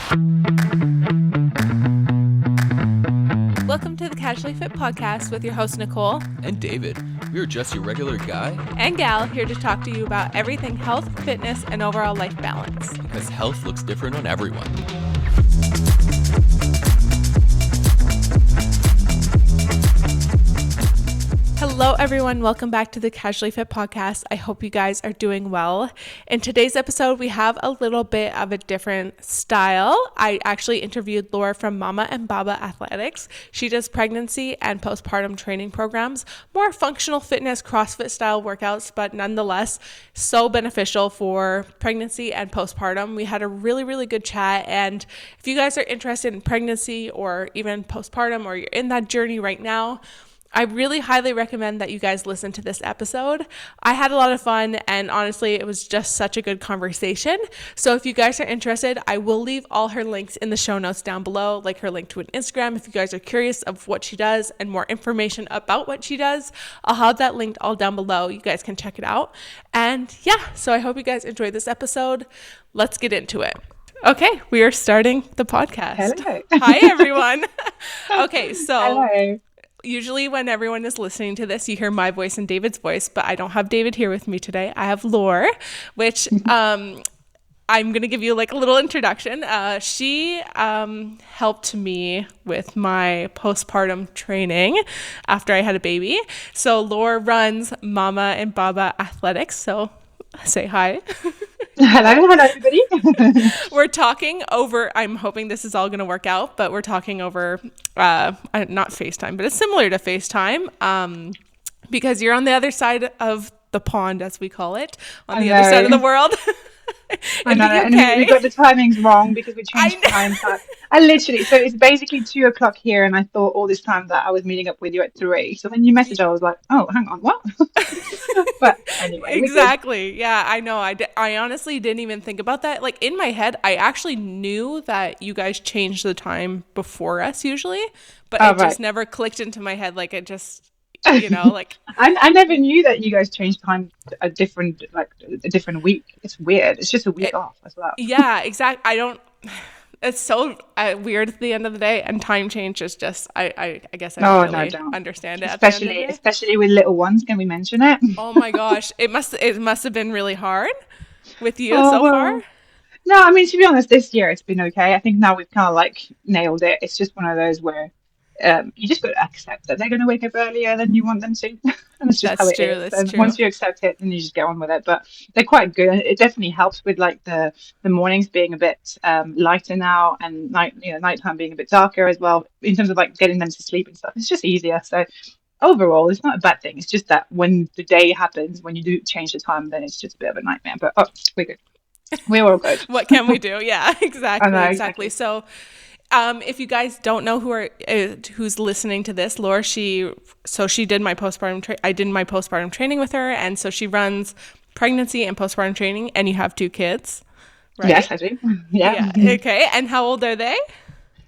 Welcome to the Casually Fit Podcast with your host, Nicole. And David. We are just your regular guy and gal here to talk to you about everything health, fitness, and overall life balance. Because health looks different on everyone. Hello, everyone. Welcome back to the Casually Fit Podcast. I hope you guys are doing well. In today's episode, we have a little bit of a different style. I actually interviewed Laure from Mama and Baba Athletics. She does pregnancy and postpartum training programs, more functional fitness, CrossFit style workouts, but nonetheless, so beneficial for pregnancy and postpartum. We had a really, really good chat. And if you guys are interested in pregnancy or even postpartum, or you're in that journey right now, I really highly recommend that you guys listen to this episode. I had a lot of fun, and honestly, it was just such a good conversation. So if you guys are interested, I will leave all her links in the show notes down below, like her link to an Instagram. If you guys are curious of what she does and more information about what she does, I'll have that linked all down below. You guys can check it out. And yeah, so I hope you guys enjoyed this episode. Let's get into it. Okay, we are starting the podcast. Hello. Hi, everyone. Okay, so... Hello. Usually when everyone is listening to this, you hear my voice and David's voice, but I don't have David here with me today. I have Laure, which I'm going to give you like a little introduction. She helped me with my postpartum training after I had a baby. So Laure runs Mama and Baba Athletics. So say hi. Hello, everybody. We're talking over, I'm hoping this is all going to work out, but we're talking over, not FaceTime, but it's similar to FaceTime, because you're on the other side of the pond, as we call it, on the other side of the world. I know, and we got the timings wrong because we changed time. I literally, so it's basically 2:00 here, and I thought all this time that I was meeting up with you at 3. So when you messaged, I was like, oh, hang on, what? But anyway. Exactly. Yeah, I know. I honestly didn't even think about that. Like in my head, I actually knew that you guys changed the time before us usually, but it just never clicked into my head. Like it just... like I never knew that you guys changed time a different week. It's weird. It's just a week off as well. Yeah, exactly. It's so weird at the end of the day, and time change is just I guess I don't really understand it. Especially with little ones. Can we mention it? Oh my gosh, it must have been really hard with you far. No, I mean, to be honest, this year it's been okay. I think now we've kind of like nailed it. It's just one of those where you just got to accept that they're going to wake up earlier than you want them to. And it's just how it is. And once you accept it, then you just get on with it. But they're quite good. It definitely helps with like the mornings being a bit lighter now, and nighttime being a bit darker as well, in terms of like getting them to sleep and stuff. It's just easier. So overall, it's not a bad thing. It's just that when the day happens, when you do change the time, then it's just a bit of a nightmare. But we're good. We're all good. What can we do? Yeah, exactly. So if you guys don't know who's listening to this, Laure, she did my postpartum I did my postpartum training with her, and so she runs pregnancy and postpartum training. And you have 2 kids, right? Yes, I do. Yeah. Okay. And how old are they?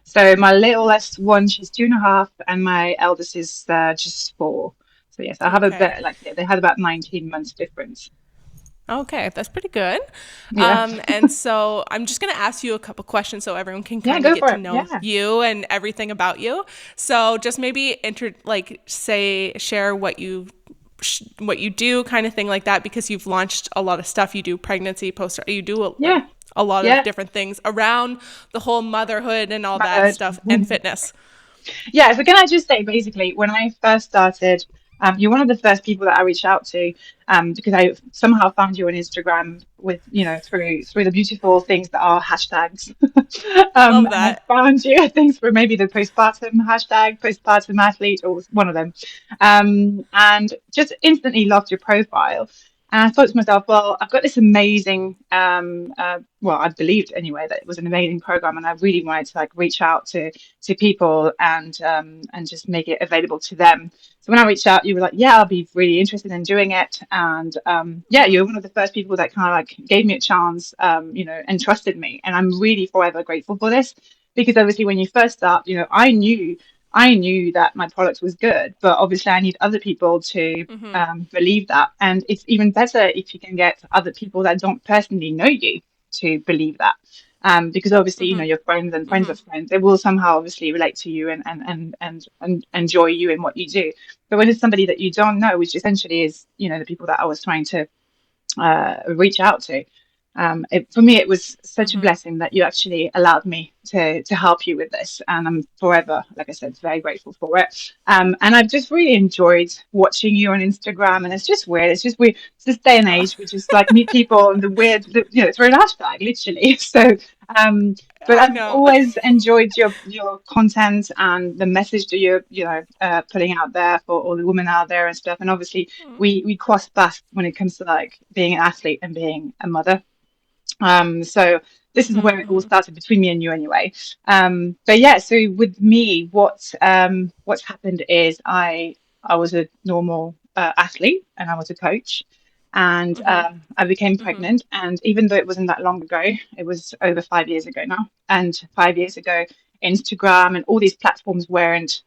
So my littlest one, she's 2.5, and my eldest is just 4. So yes, I have a bit they had about 19 months difference. Okay, that's pretty good. Yeah. And so I'm just going to ask you a couple questions so everyone can kind of get to know you and everything about you. So just maybe share what you do, kind of thing like that, because you've launched a lot of stuff. You do pregnancy, you do a lot of different things around the whole motherhood and all that stuff and fitness. Yeah, so can I just say, basically, when I first started, you're one of the first people that I reached out to, because I somehow found you on Instagram with, through the beautiful things that are hashtags. Love that. I found you, I think, for maybe the postpartum hashtag, postpartum athlete, or one of them, and just instantly loved your profile. And I thought to myself, well, I've got this amazing, I believed anyway that it was an amazing program, and I really wanted to like reach out to people and just make it available to them. So when I reached out, you were like, yeah, I'll be really interested in doing it. And you're one of the first people that kind of like gave me a chance, and trusted me. And I'm really forever grateful for this, because obviously when you first start, I knew that my product was good, but obviously I need other people to believe that. And it's even better if you can get other people that don't personally know you to believe that. Because obviously, your friends and friends of friends, they will somehow obviously relate to you and enjoy you in what you do. But when it's somebody that you don't know, which essentially is, the people that I was trying to reach out to. For me, it was such a blessing that you actually allowed me to help you with this, and I'm forever, like I said, very grateful for it. And I've just really enjoyed watching you on Instagram, and it's just weird. It's just weird. It's this day and Oh, age, we just like meet people and the weird, through an hashtag, literally. So, um, but I I've know. always enjoyed your content and the message that you're, putting out there for all the women out there and stuff. And obviously, we cross paths when it comes to like being an athlete and being a mother. So this is where it all started between me and you anyway. But yeah, so with me, what's happened is I was a normal athlete and I was a coach. And I became pregnant. And even though it wasn't that long ago, it was over 5 years ago now. And 5 years ago, Instagram and all these platforms weren't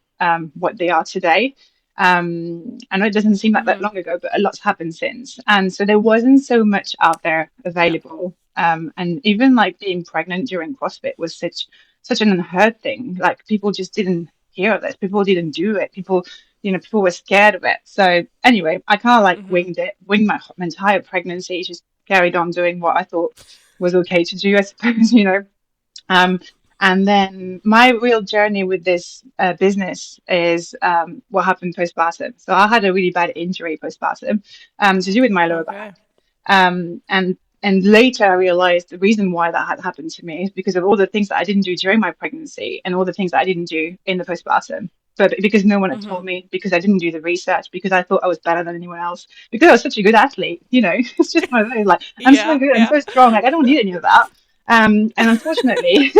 what they are today. I know it doesn't seem like that long ago, but a lot's happened since. And so there wasn't so much out there Yeah. available. And even like being pregnant during CrossFit was such an unheard thing. Like people just didn't hear of this. People didn't do it. People were scared of it. So anyway, I kind of like winged my entire pregnancy, just carried on doing what I thought was okay to do, I suppose. Um, and then my real journey with this business is what happened postpartum. So I had a really bad injury postpartum to do with my lower Okay. back. And later I realized the reason why that had happened to me is because of all the things that I didn't do during my pregnancy and all the things that I didn't do in the postpartum. But because no one had told me, because I didn't do the research, because I thought I was better than anyone else, because I was such a good athlete. It's just one of those, like, I'm so Yeah. good, I'm Yeah. so strong, like I don't need any of that. And unfortunately,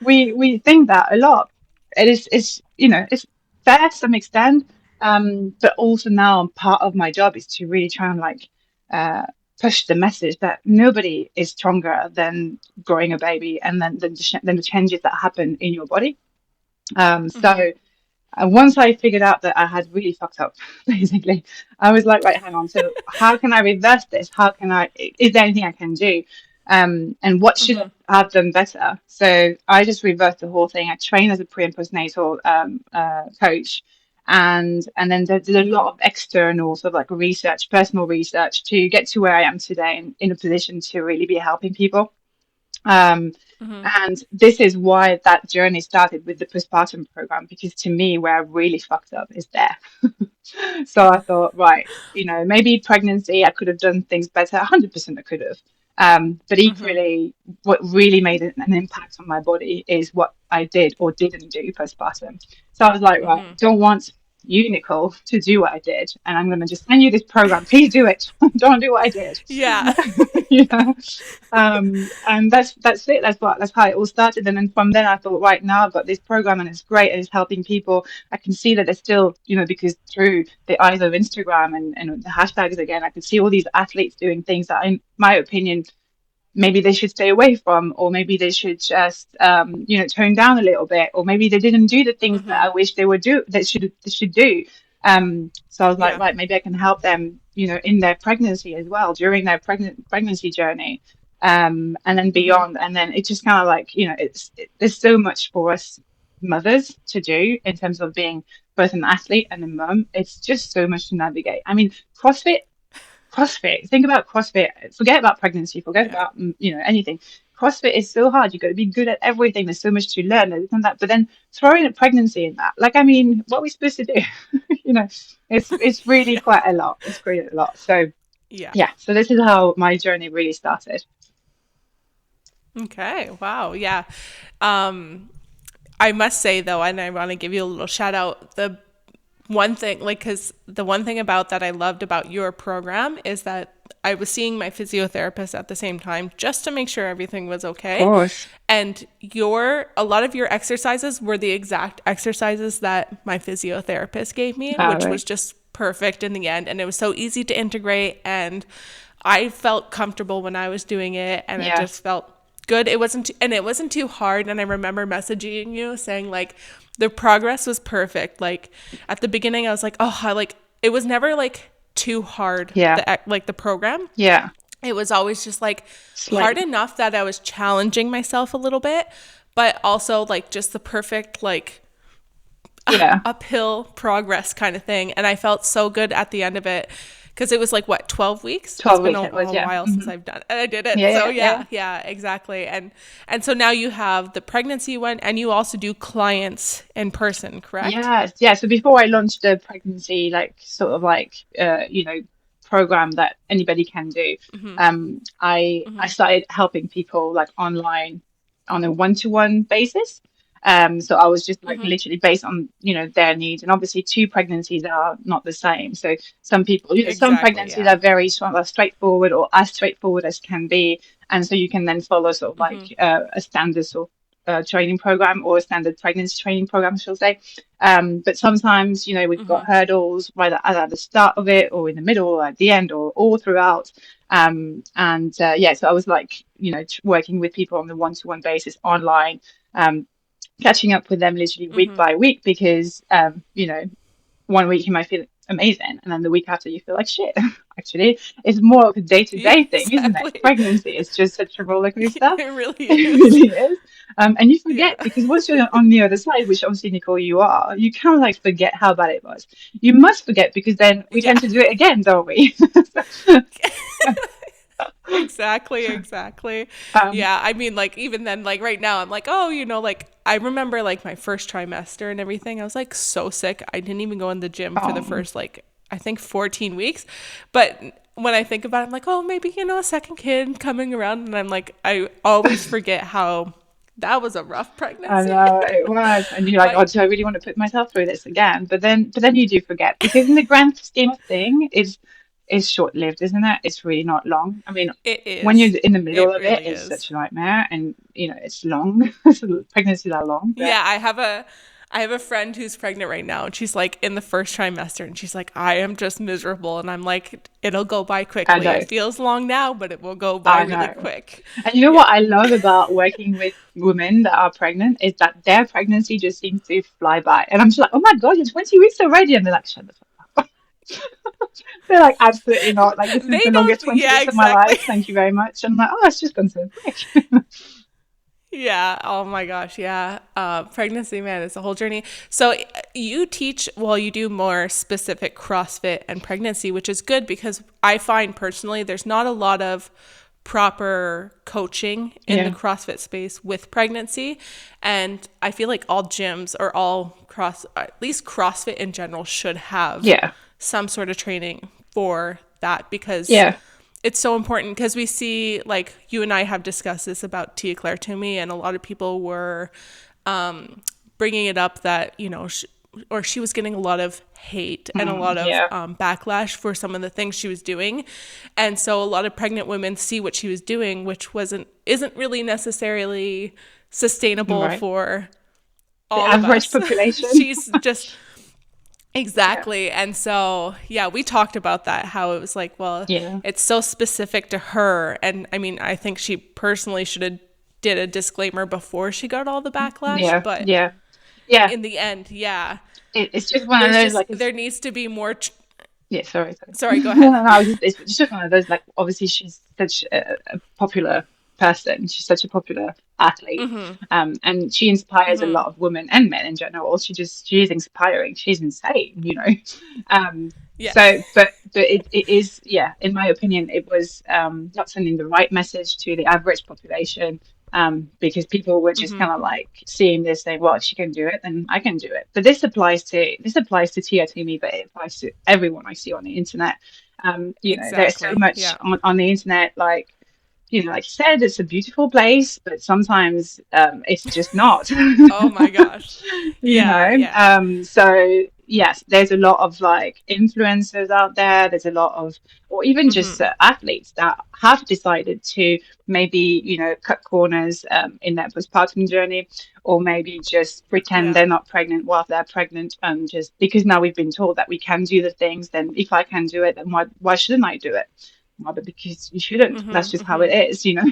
we think that a lot. It's fair to some extent, but also now part of my job is to really try and like uh, push the message that nobody is stronger than growing a baby and then the changes that happen in your body. So once I figured out that I had really fucked up, basically, I was like, right, hang on. So how can I reverse this? Is there anything I can do? And what should I have done better? So I just reversed the whole thing. I trained as a pre and postnatal coach. And then did a lot of external sort of like research, personal research to get to where I am today and in a position to really be helping people. Um, and this is why that journey started with the postpartum program, because to me, where I really fucked up is there. So I thought, right, maybe pregnancy, I could have done things better. 100% I could have. But equally, what really made an impact on my body is what I did or didn't do postpartum. So I was like, right, I don't want you, Nicole, to do what I did. And I'm going to just send you this program. Please do it. Don't do what I did. Yeah. you know? And that's it. That's how it all started. And then from then I thought, right, now I've got this program and it's great and it's helping people. I can see that there's still, because through the eyes of Instagram and the hashtags again, I could see all these athletes doing things that, in my opinion, maybe they should stay away from, or maybe they should just tone down a little bit, or maybe they didn't do the things that I wish they should do. So I was like, Yeah. right, maybe I can help them, in their pregnancy as well, during their pregnancy journey, and then beyond. And then it's just kind of like, there's so much for us mothers to do in terms of being both an athlete and a mum. It's just so much to navigate. I mean, CrossFit. Think about CrossFit. Forget about pregnancy. Forget Yeah. about anything. CrossFit is so hard. You've got to be good at everything. There's so much to learn and that. But then throw in a pregnancy in that. Like, I mean, what are we supposed to do? you know, it's really Yeah. quite a lot. It's quite a lot. So Yeah. yeah. So this is how my journey really started. Okay. Wow. Yeah. Um, I must say though, and I want to give you a little shout out. Because the one thing about that I loved about your program is that I was seeing my physiotherapist at the same time just to make sure everything was Of okay. course. And a lot of your exercises were the exact exercises that my physiotherapist gave me, All which right. was just perfect in the end. And it was so easy to integrate. And I felt comfortable when I was doing it. And it Yeah. just felt good. It wasn't too hard. And I remember messaging you saying like the progress was perfect. Like at the beginning, I was like, it was never like too hard, Yeah. the program. Yeah. it was always just like hard Slightly. enough that I was challenging myself a little bit, but also like just the perfect like Yeah. uphill progress kind of thing. And I felt so good at the end of it because it was like what, 12 weeks? It's 12 been weeks it was, a yeah. while since I've done it. And I did it. Yeah, So yeah, yeah. yeah, exactly. And so now you have the pregnancy one and you also do clients in person, correct? Yes, yeah. So before I launched the pregnancy, like sort of like program that anybody can do, I started helping people like online on a one-to-one basis. So I was just like literally based on their needs, and obviously two pregnancies are not the same. So some people, some Exactly, pregnancies yeah. are very sort of straightforward or as straightforward as can be, and so you can then follow sort of like a standard sort of training program or a standard pregnancy training program, shall I say. But sometimes, we've got hurdles right at the start of it, or in the middle, or at the end, or all throughout. And yeah, so I was like, working with people on the one-to-one basis online, catching up with them literally week by week because, 1 week you might feel amazing, and then the week after you feel like shit. Actually, it's more of a Yeah, day-to-day thing, isn't it? exactly. Pregnancy is just such a roller coaster. It really It is. really is. And you Yeah. forget because once you're on the other side, which obviously, Nicole, you are, you kind of like forget how bad it was. You must forget because then we tend Yeah. to do it again, don't we? Exactly. um, Yeah, I mean, like, even then, like, right now, I'm like, oh, like, I remember, like, my first trimester and everything. I was, like, so sick. I didn't even go in the gym for the um, first, like, I think 14 weeks. But when I think about it, I'm like, oh, maybe, a second kid coming around. And I'm like, I always forget how that was a rough I pregnancy. know it was, and you're like, oh, But do I really want to put myself through this again? But then you do forget because in the grand scheme of thing, it's short-lived, isn't it? It's really not long. I mean, it when is. you're in the middle It of it, really it's is. such a nightmare, and it's long. So pregnancies are long, but Yeah, I have a friend who's pregnant right now and she's like in the first trimester and she's like, I am just miserable. And I'm like, it'll go by I quickly. know, It feels long now, but it will go by I really know. quick. And you know Yeah. what I love about working with women that are pregnant is that their pregnancy just seems to fly by, and I'm just like, oh my God, you're 20 weeks already, and they're like, shut the fuck up. They're like, absolutely not. Like, this is They the longest don't, 20 yeah, weeks of my exactly. life. Thank you very much. And I'm like, oh, it's just gone so quick. Yeah. Oh my gosh. Yeah. Pregnancy, man, it's a whole journey. So you teach, well, you do more specific CrossFit and pregnancy, which is good because I find personally there's not a lot of proper coaching in the Yeah. CrossFit space with pregnancy. And I feel like all gyms or all at least CrossFit in general should have Yeah. some sort of training for that because Yeah. it's so important because we see, like, you and I have discussed this about Tia Claire Toomey, and a lot of people were bringing it up that, or she was getting a lot of hate and a lot of Yeah. backlash for some of the things she was doing. And so a lot of pregnant women see what she was doing, which isn't really necessarily sustainable Right. for The all of average us. population. She's just Yeah. exactly. And so, yeah, we talked about that, how it was like, well, Yeah. it's so specific to her. And I mean, I think she personally should have did a disclaimer before she got all the backlash, Yeah. but Yeah. Yeah. in the end, yeah, It's just one of those, like, there needs to be more yeah, sorry, sorry. sorry, go No, ahead. no, no, it's just one of those, like, obviously she's such a popular person. She's such a popular athlete. And she inspires a lot of women and men in general. She is inspiring. She's insane. Um, Yeah. but it is, yeah, in my opinion, it was not sending the right message to the average population. Because people were just kind of like seeing this, saying, "Well, if she can do it, then I can do it." But this applies to Tia to me, but it applies to everyone I see on the internet. There's so Exactly. much Yeah. on the internet, like, like you said, it's a beautiful place, but sometimes it's just not. Oh my gosh. Yeah, yeah. So yes, there's a lot of like influencers out there. There's a lot of, or even just athletes that have decided to maybe, cut corners in their postpartum journey, or maybe just pretend Yeah. they're not pregnant while they're pregnant, and just because now we've been told that we can do the things, then if I can do it, then why shouldn't I do it? mother because you shouldn't. That's Mm-hmm. just how it Mm-hmm.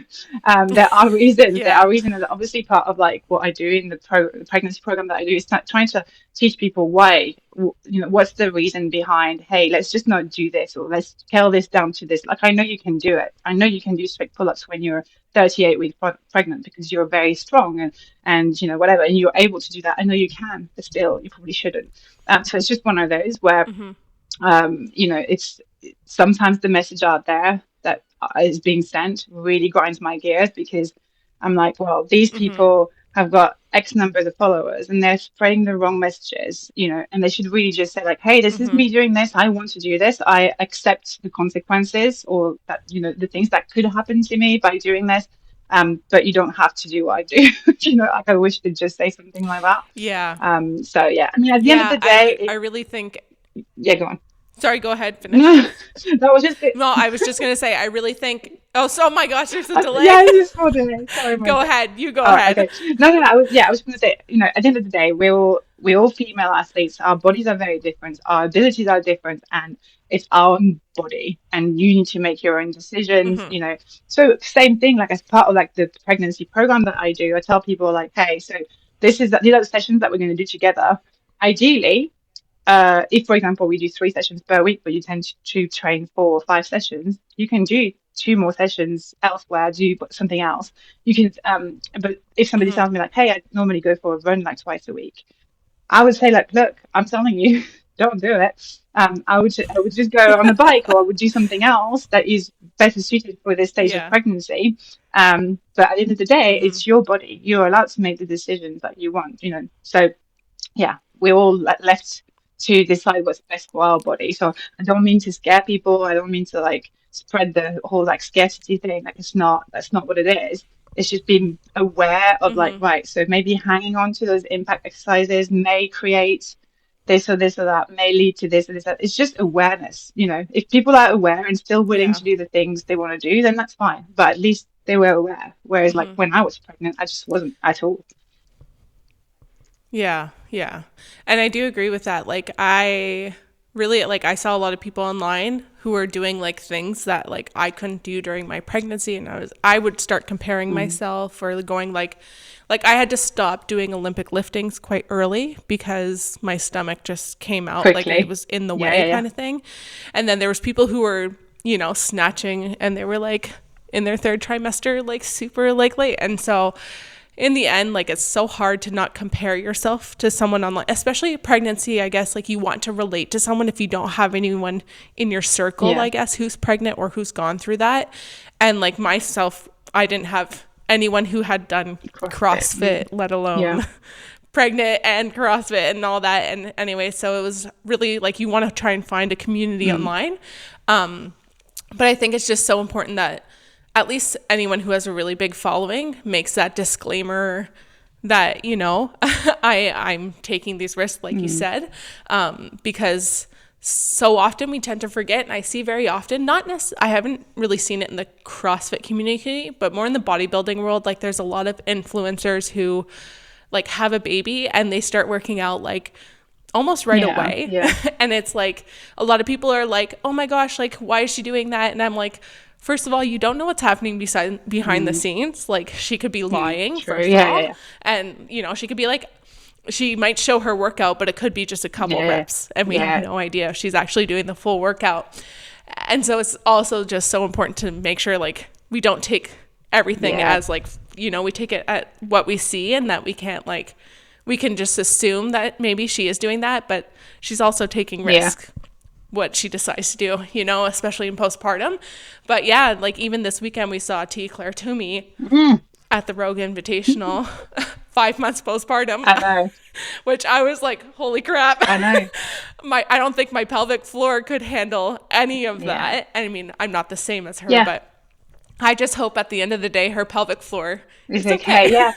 is, There are reasons. There Yeah. are reasons. And obviously, part of like what I do in the pregnancy program that I do is not trying to teach people why. What's the reason behind? Hey, let's just not do this, or let's scale this down to this. Like I know you can do it. I know you can do strict pull-ups when you're 38 weeks pregnant because you're very strong and whatever, and you're able to do that. I know you can, but still, you probably shouldn't. So it's just one of those where Mm-hmm. it's sometimes the message out there that is being sent really grinds my gears because I'm like, well, these Mm-hmm. people have got X numbers of followers and they're spreading the wrong messages, and they should really just say like, hey, this is Mm-hmm. me doing this. I want to do this. I accept the consequences or that, the things that could happen to me by doing this. But you don't have to do what I do. Like I wish to just say something like that. Yeah. So yeah, I mean, at the end of Yeah. the day, I really think. yeah, go on. Sorry. Go ahead. Finish. No, that was just it. No, I was just gonna say. I really think. Oh, so oh my gosh, there's a delay. Yeah, it's just for today. Sorry, my Go God. ahead. You go All right, ahead. okay. No, no, no. I was going to say, at the end of the day, we're all female athletes. Our bodies are very different. Our abilities are different, and it's our own body, and you need to make your own decisions. Mm-hmm. So same thing. Like as part of like the pregnancy program that I do, I tell people like, hey, so these are the sessions that we're going to do together. Ideally, if, for example, we do 3 sessions per week, but you tend to train 4 or 5 sessions, you can do 2 more sessions elsewhere, do something else. You can, but if somebody Mm-hmm. tells me like, hey, I normally go for a run like twice a week, I would say like, look, I'm telling you, don't do it. I would just go on a bike or I would do something else that is better suited for this stage of Yeah. pregnancy. But at the end of the day, Mm-hmm. it's your body. You're allowed to make the decisions that you want. So yeah, we're all left to decide what's best for our body. So I don't mean to scare people. I don't mean to like spread the whole like scarcity thing. Like that's not what it is. It's just being aware of like, Mm-hmm. right, so maybe hanging on to those impact exercises may create this or that, may lead to this or this. That. It's just awareness. If people are aware and still willing Yeah. to do the things they want to do, then that's fine. But at least they were aware. Whereas like Mm-hmm. when I was pregnant, I just wasn't at all. Yeah, yeah. And I do agree with that. Like I really like I saw a lot of people online who were doing like things that like I couldn't do during my pregnancy and I would start comparing Mm. myself or going like I had to stop doing Olympic liftings quite early because my stomach just came out like it Quickly. was in the Yeah, way yeah, yeah. kind of thing. And then there was people who were, snatching and they were like in their third trimester like super like late. And so in the end, like it's so hard to not compare yourself to someone online, especially pregnancy. I guess like you want to relate to someone if you don't have anyone in your circle, Yeah. I guess, who's pregnant or who's gone through that. And like myself, I didn't have anyone who had done CrossFit. CrossFit, let Yeah. alone pregnant and CrossFit and all that. And anyway, so it was really like you want to try and find a community Mm. online. But I think it's just so important that at least anyone who has a really big following makes that disclaimer that, I'm taking these risks, like you Mm. said, because so often we tend to forget. And I see very often, I haven't really seen it in the CrossFit community, but more in the bodybuilding world. Like there's a lot of influencers who like have a baby and they start working out like almost right Yeah. away. Yeah. And it's like a lot of people are like, oh my gosh, like why is she doing that? And I'm like, first of all, you don't know what's happening behind the Mm. scenes. Like she could be Mm. lying, True. first of Yeah. Yeah. all. Yeah. And, she could be like, she might show her workout, but it could be just a couple Yeah. reps. And we have Yeah. no idea if she's actually doing the full workout. And so it's also just so important to make sure like we don't take everything Yeah. as like, we take it at what we see and that we can't like, we can just assume that maybe she is doing that, but she's also taking Yeah. risk what she decides to do, especially in postpartum. But yeah, like even this weekend we saw T. Claire Toomey Mm. at the Rogue Invitational, 5 months postpartum, I know. which I was like, holy crap. I know. I don't think my pelvic floor could handle any of Yeah. that. I mean, I'm not the same as her, Yeah. but I just hope at the end of the day her pelvic floor It's is okay. okay. Yeah.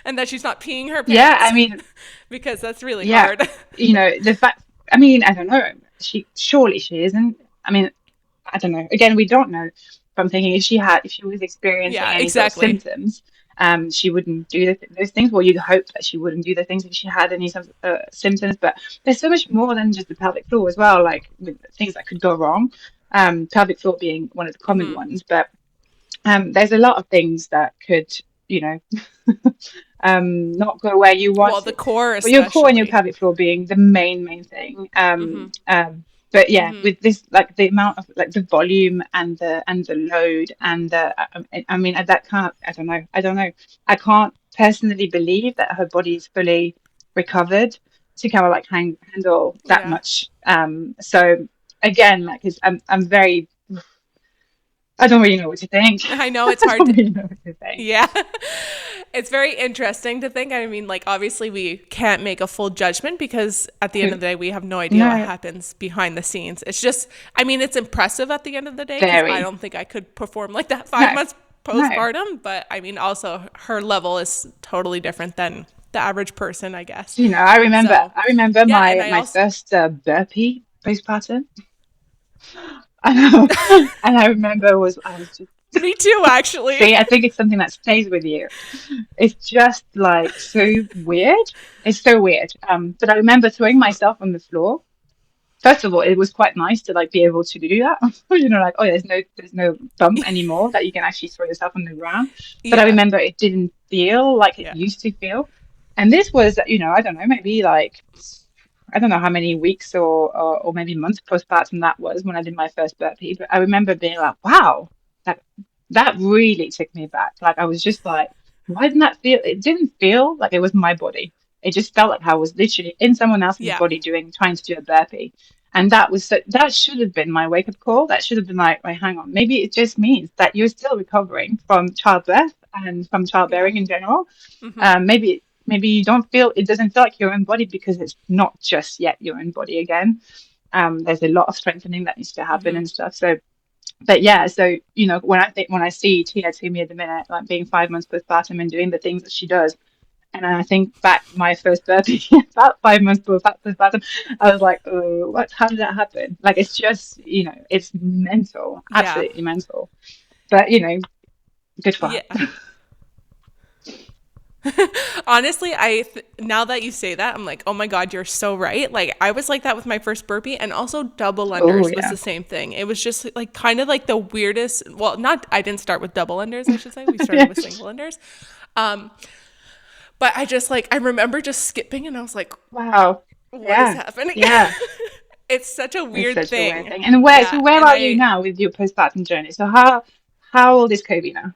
And that she's not peeing her Yeah. pants I mean, because that's really yeah. hard. The fact. I mean, I don't know. She isn't. I mean, I don't know. Again, we don't know. But I'm thinking if she was experiencing Yeah, any sort of exactly. symptoms, she wouldn't do those things. Well, you'd hope that she wouldn't do the things if she had any sort of symptoms. But there's so much more than just the pelvic floor as well, like with things that could go wrong. pelvic floor being one of the common ones. But there's a lot of things that could, you know, not go where you Well, want the it. core But your core and your especially. pelvic floor being the main thing. But yeah, with this, like the amount of like the volume and the load and the, I mean, that can't, I don't know. I can't personally believe that her body is fully recovered to kind of like handle that Yeah. much. So again, like, I'm very, I don't really know what to think. I know it's I hard don't to, really know what to think. yeah. It's very interesting to think. I mean, like, obviously, we can't make a full judgment because at the end of the day, we have no idea what No, happens behind the scenes. It's just, I mean, it's impressive at the end of the day because I very. don't think I could perform like that No, 5 months no. postpartum. But I mean, also, her level is totally different than the average person, I guess. You know, I remember, So, I remember yeah. And my I my also, first burpee postpartum. And I remember I was just, me too, actually. see, I think it's something that stays with you. It's just like so weird. It's so weird. But I remember throwing myself on the floor. First of all, it was quite nice to like be able to do that. You know, like, oh, there's no bump anymore that you can actually throw yourself on the ground. But I Yeah. remember it didn't feel like it Yeah. used to feel. And this was, you know, I don't know, maybe like I don't know how many weeks or maybe months postpartum that was when I did my first burpee. But I remember being like, wow, that that really took me back. Like I was just like, why didn't that feel? It didn't feel like it was my body. It just felt like I was literally in someone else's Yeah. body trying to do a burpee. And that was that should have been my wake up call. That should have been like, wait, hang on, maybe it just means that you're still recovering from childbirth and from Yeah. childbearing in general. Mm-hmm. Maybe you don't feel it doesn't feel like your own body because it's not just yet your own body again. There's a lot of strengthening that needs to happen Mm-hmm. and stuff. So, but yeah, so you know, when I see Tia to me at the minute, like being 5 months postpartum and doing the things that she does, and I think back my first birthday about 5 months postpartum, I was like, oh, what? How did that happen? Like it's just, you know, it's mental, Yeah. absolutely mental. But you know, good for her. Yeah. Honestly, now that you say that, I'm like, oh my God, you're so right. Like, I was like that with my first burpee, and also double Oh unders was yeah, the same thing. It was just like kind of like the weirdest. Well, not, I didn't start with double unders, I should say. We started yeah. with single unders. Um, but I just like, I remember just skipping, and I was like, Wow. what is Yeah, happening? yeah. It's such a It's weird such a weird thing. thing. And Yeah. where And are you now with your postpartum journey? So how old is Kobe now?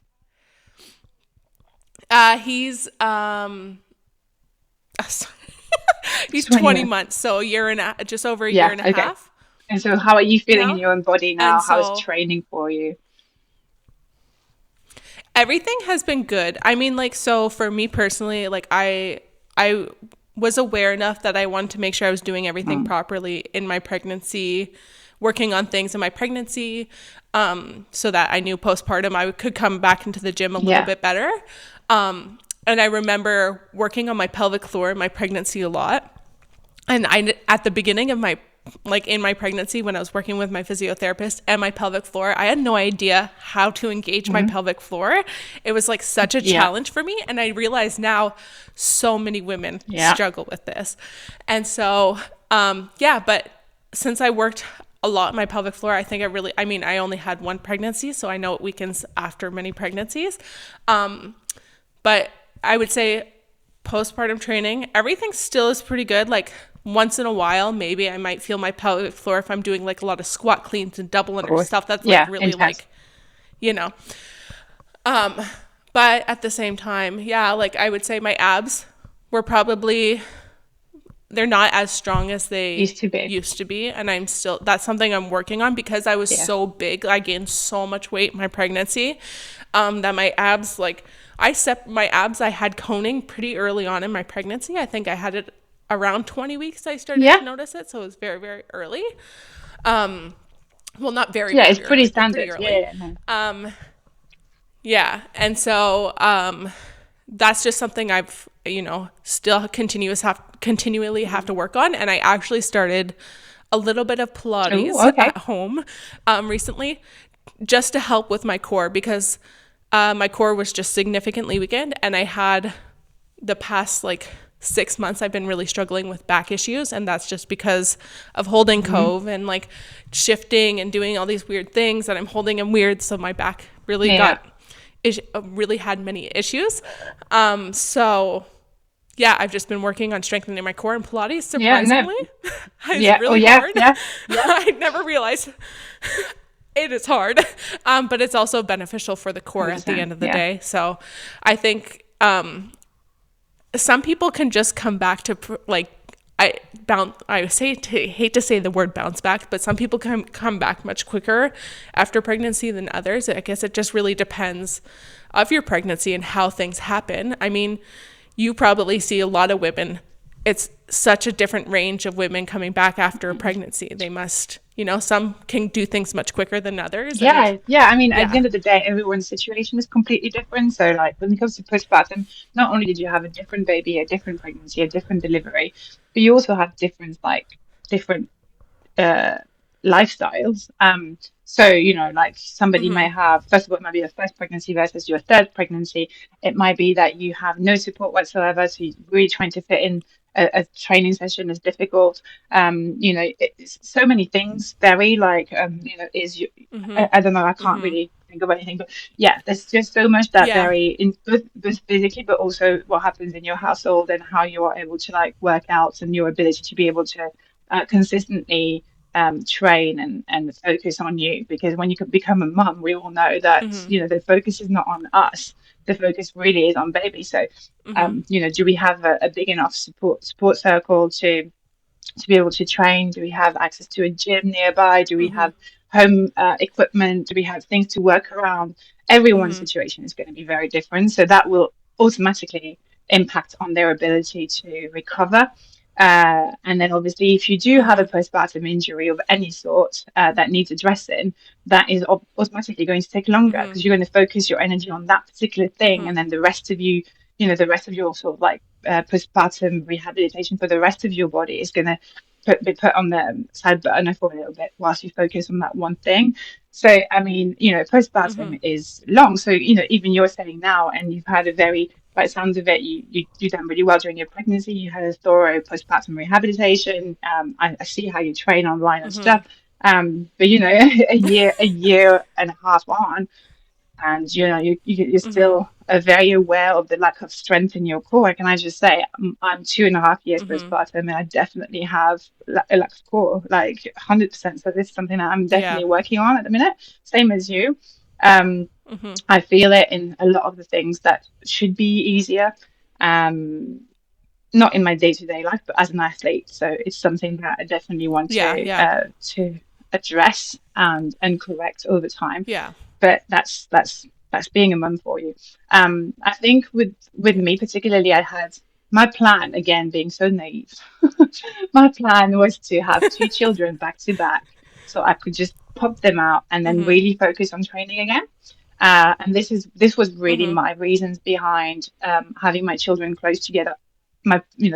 he's, He's he's 20 20 months. months, so just over a year Yeah, and a okay. half And so how are you feeling in now. your own body now? And How is so training for you? everything has been good. I mean, like, so for me personally, like I was aware enough that I wanted to make sure I was doing everything Mm, properly in my pregnancy, working on things in my pregnancy, so that I knew postpartum I could come back into the gym a little yeah. bit better. And I remember working on my pelvic floor in my pregnancy a lot. And I, at the beginning of my, like in my pregnancy, when I was working with my physiotherapist and my pelvic floor, I had no idea how to engage my Hmm. pelvic floor. It was like such a Yeah. challenge for me. And I realize now so many women Yeah. struggle with this. And so, yeah, but since I worked a lot in my pelvic floor, I think I mean, I only had one pregnancy, so I know it weakens after many pregnancies. But I would say postpartum training, everything still is pretty good. Like once in a while, maybe I might feel my pelvic floor if I'm doing like a lot of squat cleans and double Of under course. stuff that's like Yeah. really Intense. like, you know. Um, but at the same time, yeah, like I would say my abs were probably they're not as strong as they Used to be. used to be, and that's something I'm working on because I was Yeah. so big. I gained so much weight in my pregnancy, that my abs, like my abs I had coning pretty early on in my pregnancy. I think I had it around 20 weeks I started Yeah. to notice it, so it was very, very early. um well, not very, Yeah, it's very pretty early, but pretty standard. Yeah, early. yeah, no. Yeah, and so that's just something I've, still continually have to work on. And I actually started a little bit of Oh, Pilates okay. at home recently, just to help with my core because my core was just significantly weakened, and I had the past like 6 months I've been really struggling with back issues, and that's just because of holding cove and like shifting and doing all these weird things that I'm holding them weird, so my back really really had many issues. So yeah, I've just been working on strengthening my core and Pilates, surprisingly. It's really hard. I never realized it is hard, but it's also beneficial for the core at the end of the day. So I think some people can just come back to like hate to say the word bounce back, but some people can come back much quicker after pregnancy than others. I guess it just really depends of your pregnancy and how things happen. I mean, you probably see a lot of women. It's such a different range of women coming back after a pregnancy. They must, some can do things much quicker than others. I mean, at the end of the day, everyone's situation is completely different. So like when it comes to postpartum, not only did you have a different baby, a different pregnancy, a different delivery, but you also had different uh, lifestyles. So, like somebody may have, first of all, it might be your first pregnancy versus your third pregnancy. It might be that you have no support whatsoever. So you're really trying to fit in a training session is difficult. It's so many things vary. Like, I don't know, I can't really think of anything, but yeah, there's just so much that vary in both physically, but also what happens in your household and how you are able to like work out and your ability to be able to consistently train and focus on you, because when you can become a mum, we all know that the focus is not on us, the focus really is on baby. So do we have a big enough support circle to be able to train? Do we have access to a gym nearby? Do we have home equipment? Do we have things to work around? Everyone's situation is going to be very different, so that will automatically impact on their ability to recover. And then obviously if you do have a postpartum injury of any sort that needs addressing, that is automatically going to take longer, because you're going to focus your energy on that particular thing, and then the rest of the rest of your sort of like postpartum rehabilitation for the rest of your body is going to be put on the side burner for a little bit whilst you focus on that one thing. So I mean, postpartum is long. So even you're saying now, and you've had a very, by the sounds of it, you've done really well during your pregnancy. You had a thorough postpartum rehabilitation. I see how you train online and stuff. But a year and a half on, and you're still very aware of the lack of strength in your core. Can I just say, I'm 2.5 years postpartum, and I definitely have a lack of core, like 100%. So this is something that I'm definitely working on at the minute, same as you. I feel it in a lot of the things that should be easier, not in my day-to-day life, but as an athlete. So it's something that I definitely want to address and correct over time. But that's being a mum for you. I think with me particularly, I had my plan, again being so naive. My plan was to have 2 children back to back, so I could just pop them out and then really focus on training again. And this was really my reasons behind having my children close together,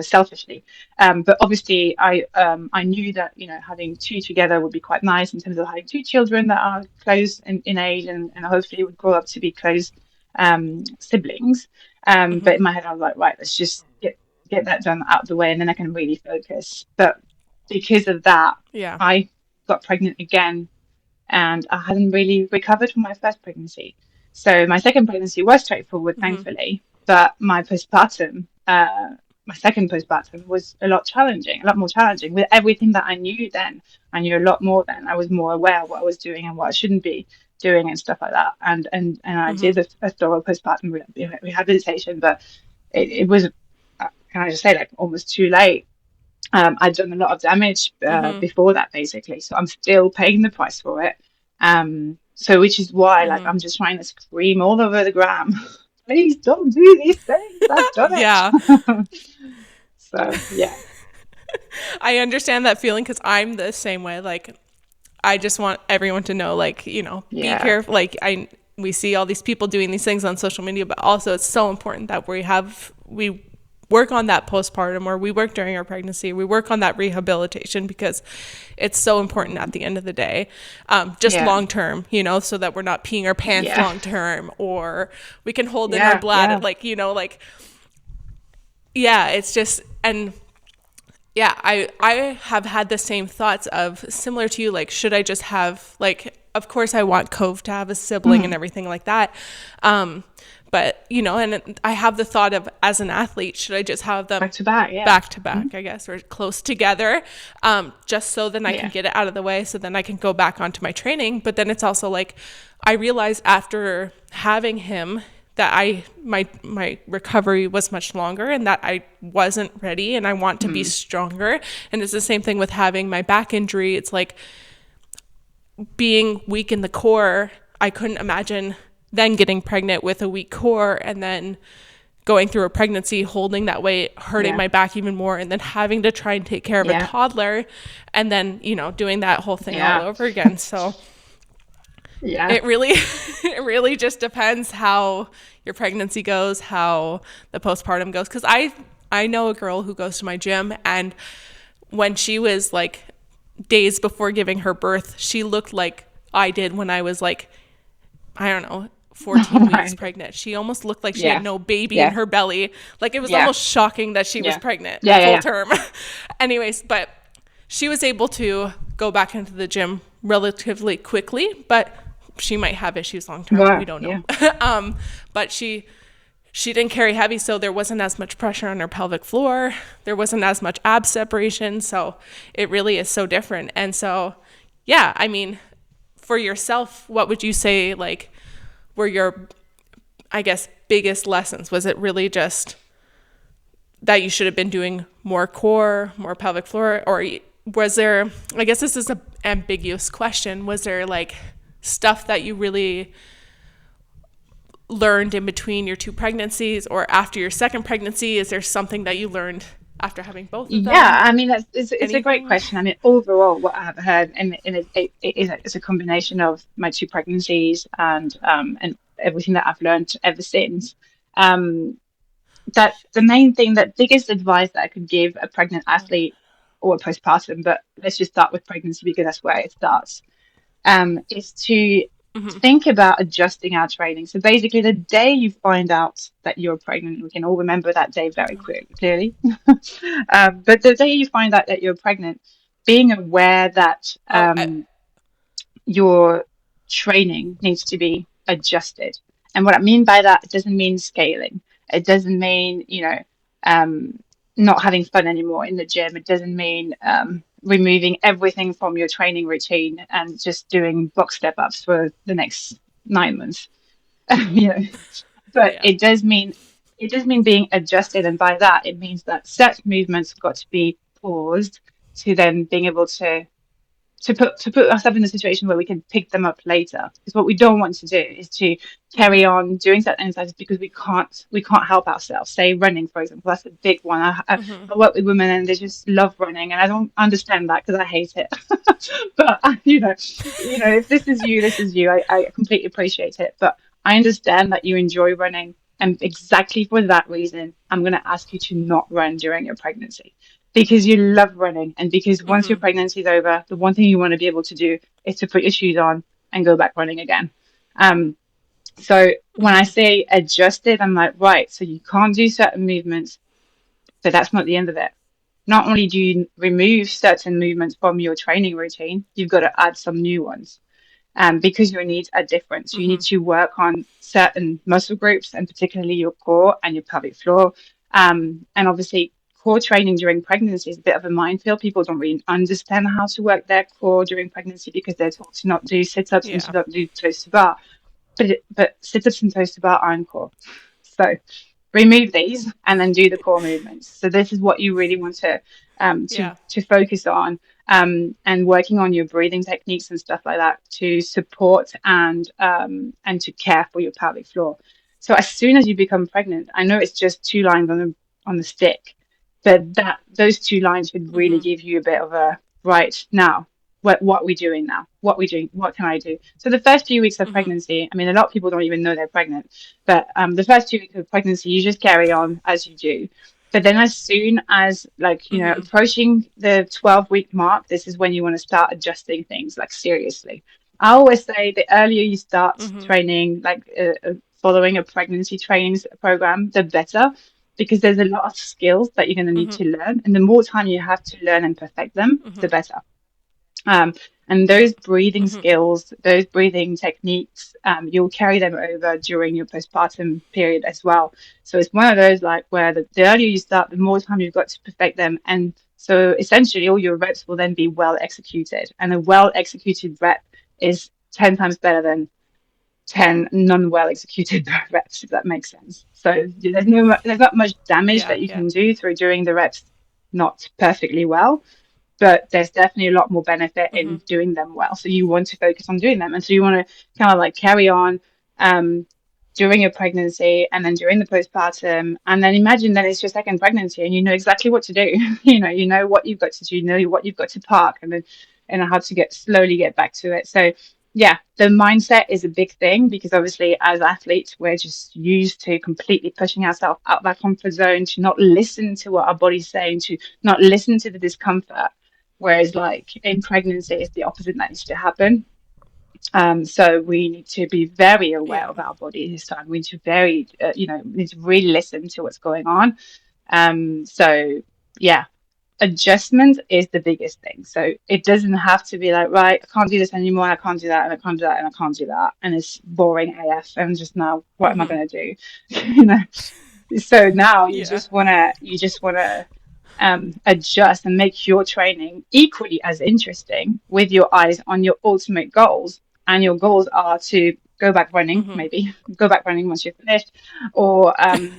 selfishly. But obviously I knew that having 2 together would be quite nice in terms of having 2 children that are close in age, and hopefully would grow up to be close siblings. But in my head I was like, right, let's just get that done out of the way, and then I can really focus. But because of that, I got pregnant again, and I hadn't really recovered from my first pregnancy. So my second pregnancy was straightforward, thankfully, but my second postpartum was a lot more challenging. With everything that I knew then, I knew a lot more then. I was more aware of what I was doing and what I shouldn't be doing and stuff like that. And I did a thorough postpartum rehabilitation, but it was, can I just say, like almost too late. I'd done a lot of damage before that, basically. So I'm still paying the price for it. So which is why, like, I'm just trying to scream all over the gram, please don't do these things. I've done it. So, yeah. I understand that feeling, because I'm the same way. Like, I just want everyone to know, like, be careful. Like, we see all these people doing these things on social media, but also it's so important that we work on that postpartum, or we work during our pregnancy, we work on that rehabilitation, because it's so important at the end of the day, long term, so that we're not peeing our pants long term, or we can hold in our bladder, like yeah, it's just, and yeah, I have had the same thoughts of similar to you, like, should I just have, like, of course I want Cove to have a sibling and Mm. everything like that. Um, but, you know, and I have the thought of, as an athlete, should I just have them Back to back, yeah. back to back, I guess, or close together, just so then I can Yeah. get it out of the way, so then I can go back onto my training. But then it's also like, I realized after having him that my recovery was much longer and that I wasn't ready and I want to be Mm. stronger. And it's the same thing with having my back injury. It's like being weak in the core. I couldn't imagine then getting pregnant with a weak core and then going through a pregnancy holding that weight, hurting Yeah. my back even more, and then having to try and take care of a Yeah. toddler, and then, you know, doing that whole thing all Yeah. over again. So Yeah. it really it really just depends how your pregnancy goes, how the postpartum goes. Because I know a girl who goes to my gym, and when she was like days before giving her birth, she looked like I did when I was like, I don't know, 14 weeks Right. pregnant. She almost looked like she had Yeah. no baby in Yeah. her belly. Like, it was Yeah. almost shocking that she was Yeah. pregnant Yeah. Yeah. full Yeah. term. Anyways, but she was able to go back into the gym relatively quickly, but she might have issues long term. We Wow. don't know. Yeah. But she didn't carry heavy, so there wasn't as much pressure on her pelvic floor. There wasn't as much ab separation, so it really is so different. And so, yeah, I mean, for yourself, what would you say, like, were your, I guess, biggest lessons? Was it really just that you should have been doing more core, more pelvic floor, or was there, I guess this is an ambiguous question, was there like stuff that you really learned in between your two pregnancies or after your second pregnancy? Is there something that you learned after having both of Yeah, them? I mean, it's a great Anything? question. I mean, overall, what I have heard, and it's a combination of my two pregnancies and everything that I've learned ever since. Um, that the main thing, that biggest advice that I could give a pregnant athlete or postpartum, but let's just start with pregnancy because that's where it starts, is to think about adjusting our training. So basically, the day you find out that you're pregnant, we can all remember that day very clearly. But the day you find out that you're pregnant, being aware that Oh, your training needs to be adjusted. And what I mean by that, it doesn't mean scaling. It doesn't mean, um, not having fun anymore in the gym. It doesn't mean removing everything from your training routine and just doing box step ups for the next 9 months. you know, but yeah. it does mean being adjusted, and by that it means that certain movements have got to be paused to then being able to put ourselves in a situation where we can pick them up later. Because what we don't want to do is to carry on doing certain exercises because we can't help ourselves. Say running, for example, that's a big one. I work with women and they just love running, and I don't understand that because I hate it. But if this is you, this is you. I completely appreciate it, but I understand that you enjoy running, and exactly for that reason, I'm going to ask you to not run during your pregnancy because you love running, and because once your pregnancy is over, the one thing you want to be able to do is to put your shoes on and go back running again. Um, so when I say adjusted, I'm like, right, so you can't do certain movements, but that's not the end of it. Not only do you remove certain movements from your training routine, you've got to add some new ones, because your needs are different. So you need to work on certain muscle groups, and particularly your core and your pelvic floor. And obviously, core training during pregnancy is a bit of a minefield. People don't really understand how to work their core during pregnancy because they're taught to not do sit ups and to Yeah. not do toes to bar. But sit ups and toes to bar aren't core. So remove these and then do the core movements. So this is what you really want to um, to Yeah. to focus on, and working on your breathing techniques and stuff like that to support and to care for your pelvic floor. So as soon as you become pregnant, I know it's just two lines on the stick, but that those two lines should really give you a bit of a right now. What are we doing now? What are we doing? What can I do? So the first few weeks of pregnancy, I mean, a lot of people don't even know they're pregnant, but the first 2 weeks of pregnancy, you just carry on as you do. But then as soon as, like, approaching the 12-week mark, this is when you want to start adjusting things, like, seriously. I always say the earlier you start training, like following a pregnancy training program, the better. because there's a lot of skills that you're going to need Mm-hmm. to learn. And the more time you have to learn and perfect them, Mm-hmm. the better. Um, and Mm-hmm. those breathing Mm-hmm. skills, those breathing techniques, you'll carry them over during your postpartum period as well. So it's one of those like where the earlier you start, the more time you've got to perfect them. And so essentially all your reps will then be well executed. And a well executed rep is 10 times better than 10 non-well executed reps, if that makes sense. So there's not much damage Yeah. that you Yeah. can do through doing the reps not perfectly well, but there's definitely a lot more benefit Mm-hmm. in doing them well. So you want to focus on doing them. And so you want to kind of like carry on um, during your pregnancy and then during the postpartum. And then imagine that it's your second pregnancy and you know exactly what to do. You know what you've got to do, you know what you've got to park and then how to slowly get back to it. So yeah, the mindset is a big thing because obviously as athletes, we're just used to completely pushing ourselves out of our comfort zone, to not listen to what our body's saying, to not listen to the discomfort. Whereas, like in pregnancy, it's the opposite that needs to happen. So we need to be very aware Yeah. of our body this time. We need to we need to really listen to what's going on. So yeah, adjustment is the biggest thing. So it doesn't have to be like, right, I can't do this anymore, I can't do that, and I can't do that, and I can't do that, and it's boring AF. And just now, what am I Mm-hmm. going to do? you know. So now Yeah. you just wanna adjust and make your training equally as interesting with your eyes on your ultimate goals. And your goals are to go back running, Mm-hmm. maybe go back running once you're finished, or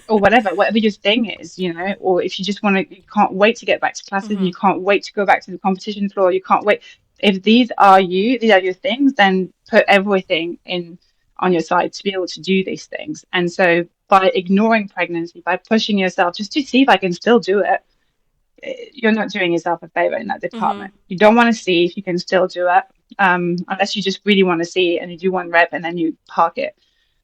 whatever your thing is, or if you just want to, you can't wait to get back to classes, and Mm-hmm. you can't wait to go back to the competition floor, you can't wait. If these are your things, then put everything in on your side to be able to do these things. And so by ignoring pregnancy, by pushing yourself just to see if I can still do it, you're not doing yourself a favor in that Mm-hmm. department. You don't want to see if you can still do it, unless you just really want to see and you do one rep and then you park it.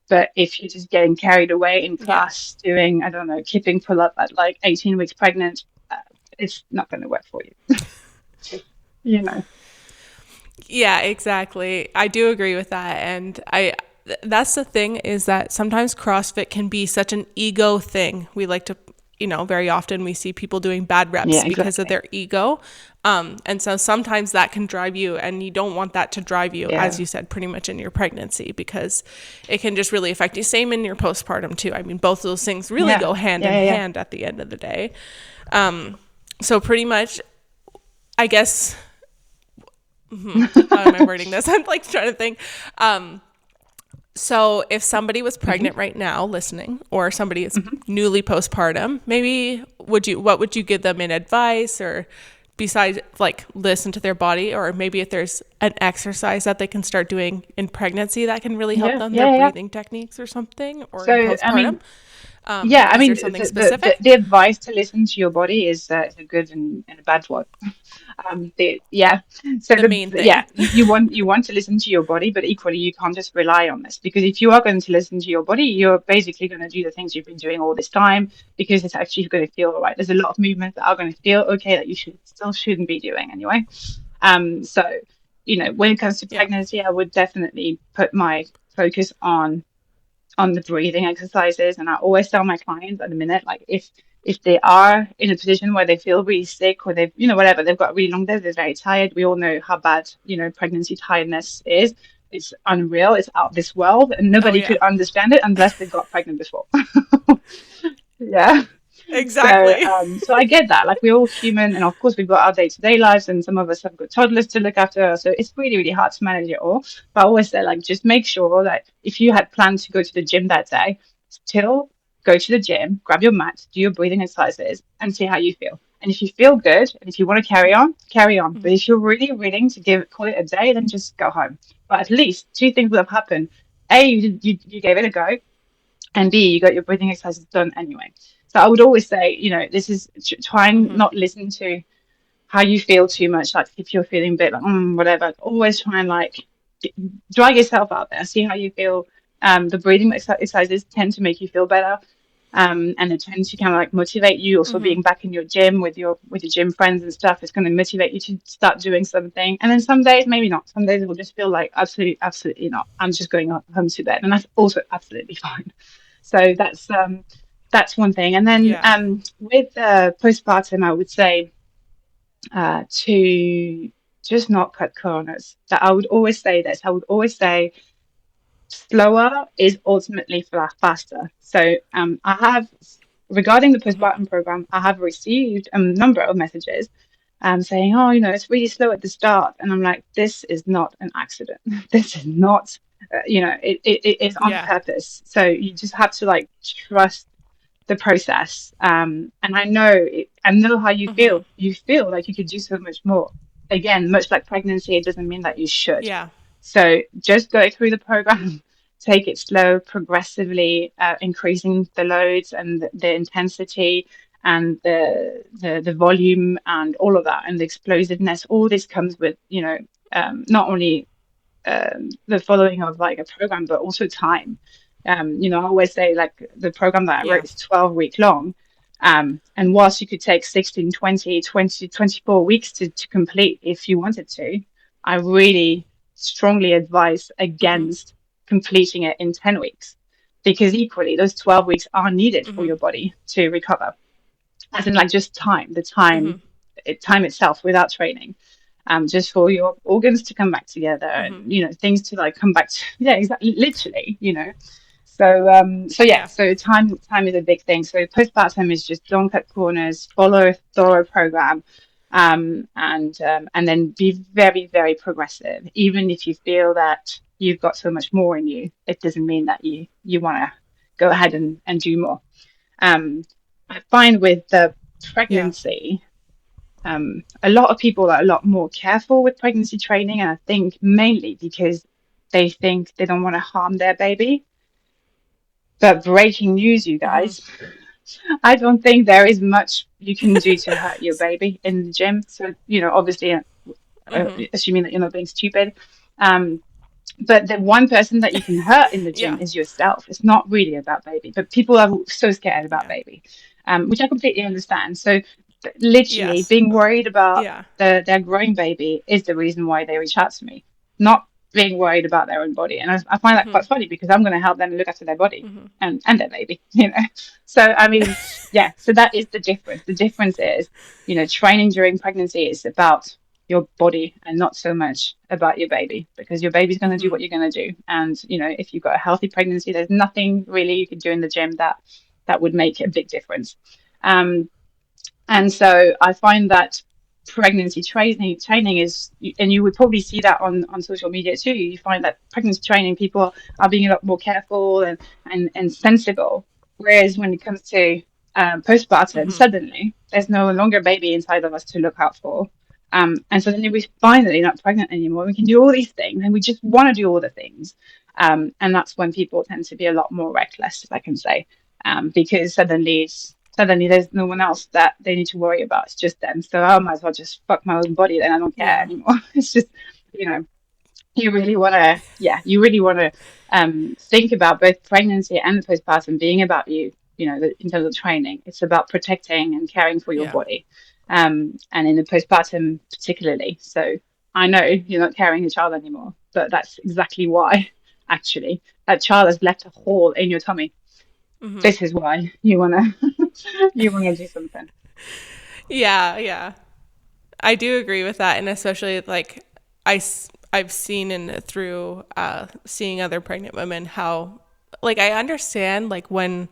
But if you're just getting carried away in Yeah. class doing, I don't know, kipping pull up at like 18 weeks pregnant, it's not going to work for you. you know. Yeah, exactly. I do agree with that. And that's the thing, is that sometimes CrossFit can be such an ego thing. We like to, very often we see people doing bad reps Yeah, because of exactly. their ego. And so sometimes that can drive you, and you don't want that to drive you, as Yeah. you said, pretty much in your pregnancy, because it can just really affect you. Same in your postpartum too. I mean, both of those things really Yeah. go hand Yeah. in Yeah. Yeah. hand at the end of the day. So pretty much, I guess, how am I wording this? I'm like trying to think. So if somebody was pregnant right now listening, or somebody is newly postpartum, maybe what would you give them in advice, or besides like listen to their body, or maybe if there's an exercise that they can start doing in pregnancy that can really help Yeah. them, their Yeah. Yeah. breathing techniques or something, or in So, I postpartum? mean, yeah, I Is there mean, something the specific? advice to listen to your body is a good and a bad one. Yeah. So The main yeah, thing. you want to listen to your body, but equally you can't just rely on this, because if you are going to listen to your body, you're basically going to do the things you've been doing all this time, because it's actually going to feel all right. There's a lot of movements that are going to feel okay that you shouldn't be doing anyway. So when it comes to Yeah. pregnancy, I would definitely put my focus on the breathing exercises. And I always tell my clients at the minute, like if they are in a position where they feel really sick, or they've whatever, they've got a really long day, they're very tired. We all know how bad pregnancy tiredness is. It's unreal. It's out of this world, and Oh nobody yeah. could understand it unless they got pregnant before. Yeah. So, Exactly. so I get that. Like, we're all human, and of course we've got our day-to-day lives, and some of us have got toddlers to look after. So it's really, really hard to manage it all. But I always say, like, just make sure that if you had planned to go to the gym that day, still go to the gym, grab your mat, do your breathing exercises, and see how you feel. And if you feel good, and if you want to carry on, carry on. But if you're really willing to call it a day, then just go home. But at least two things will have happened. A, you gave it a go, and B, you got your breathing exercises done anyway. So I would always say, this is try and Mm-hmm. not listen to how you feel too much. Like, if you're feeling a bit like whatever, always try and like drag yourself out there, see how you feel. The breathing exercises tend to make you feel better, and it tends to kind of like motivate you. Also, Mm-hmm. being back in your gym with your gym friends and stuff is going to motivate you to start doing something. And then some days maybe not. Some days it will just feel like absolutely not. I'm just going home to bed, and that's also absolutely fine. So that's one thing. And then Yeah. with postpartum, I would say to just not cut corners. That I would always say this. I would always say slower is ultimately faster. So I have, regarding the Mm-hmm. postpartum program, I have received a number of messages saying, oh, it's really slow at the start. And I'm like, this is not an accident. This is not, it is on Yeah. purpose. So you just have to like trust the process. And I know how you Mm-hmm. feel. You feel like you could do so much more. Again, much like pregnancy, it doesn't mean that you should. Yeah. So just go through the program, take it slow, progressively increasing the loads and the intensity and the volume and all of that and the explosiveness. All this comes with, not only the following of like a program, but also time. I always say like the program that I wrote Yeah. is 12-week long. And whilst you could take 16, 20, 20, 24 weeks to complete if you wanted to, I really strongly advise Mm-hmm. against completing it in 10 weeks because equally those 12 weeks are needed for Mm-hmm. your body to recover. As in like just time, Mm-hmm. time itself without training, just for your organs to come back together and Mm-hmm. things to like come back to, yeah, exactly, literally. So yeah, Yeah. so time is a big thing. So postpartum is just don't cut corners, follow a thorough program, and then be very, very progressive. Even if you feel that you've got so much more in you, it doesn't mean that you want to go ahead and do more. um I find with the Yeah. pregnancy, a lot of people are a lot more careful with pregnancy training, and I think mainly because they think they don't want to harm their baby. But breaking news, you Mm-hmm. guys, I don't think there is much you can do to hurt your baby in the gym. So, obviously, Mm-hmm. assuming that you're not being stupid. Um, but the one person that you can hurt in the gym Yeah. is yourself. It's not really about baby, but people are so scared about Yeah. baby, which I completely understand. So, literally, Yes. being worried about Yeah. their growing baby is the reason why they reach out to me, not being worried about their own body. And I find that Mm-hmm. quite funny because I'm going to help them look after their body Mm-hmm. and their baby, So, I mean, yeah, so that is the difference. The difference is, training during pregnancy is about your body and not so much about your baby because your baby's going to do Mm-hmm. what you're going to do. And if you've got a healthy pregnancy, there's nothing really you can do in the gym that would make a big difference. Um, and so I find that pregnancy training is, and you would probably see that on social media too. You find that pregnancy training people are being a lot more careful and sensible, whereas when it comes to postpartum, Mm-hmm. suddenly there's no longer a baby inside of us to look out for. And so then we're finally not pregnant anymore. We can do all these things, and we just want to do all the things. And that's when people tend to be a lot more reckless, if I can say, because suddenly there's no one else that they need to worry about. It's just them. So I might as well just fuck my own body, then I don't care Yeah. anymore. It's just, you know, you really want to think about both pregnancy and postpartum being about you, in terms of training. It's about protecting and caring for your Yeah. body. And in the postpartum particularly. So I know you're not carrying a child anymore, but that's exactly why, actually, that child has left a hole in your tummy. Mm-hmm. This is why you want to you want to do something. Yeah. Yeah. I do agree with that, and especially like I've seen and through seeing other pregnant women how like I understand like when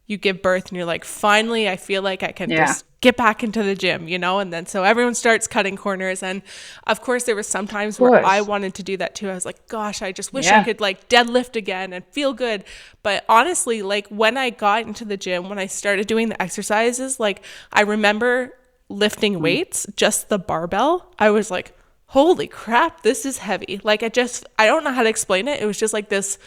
you give birth and you're like, finally I feel like I can Yeah, just get back into the gym, and then so everyone starts cutting corners. And of course there was some of times where I course. wanted to do that too. I was like, gosh, I just wish I Yeah. could like deadlift again and feel good. But honestly, like when I got into the gym, when I started doing the exercises, like I remember lifting Mm. weights, just the barbell. I was like, holy crap, this is heavy. Like I don't know how to explain it. It was just like this,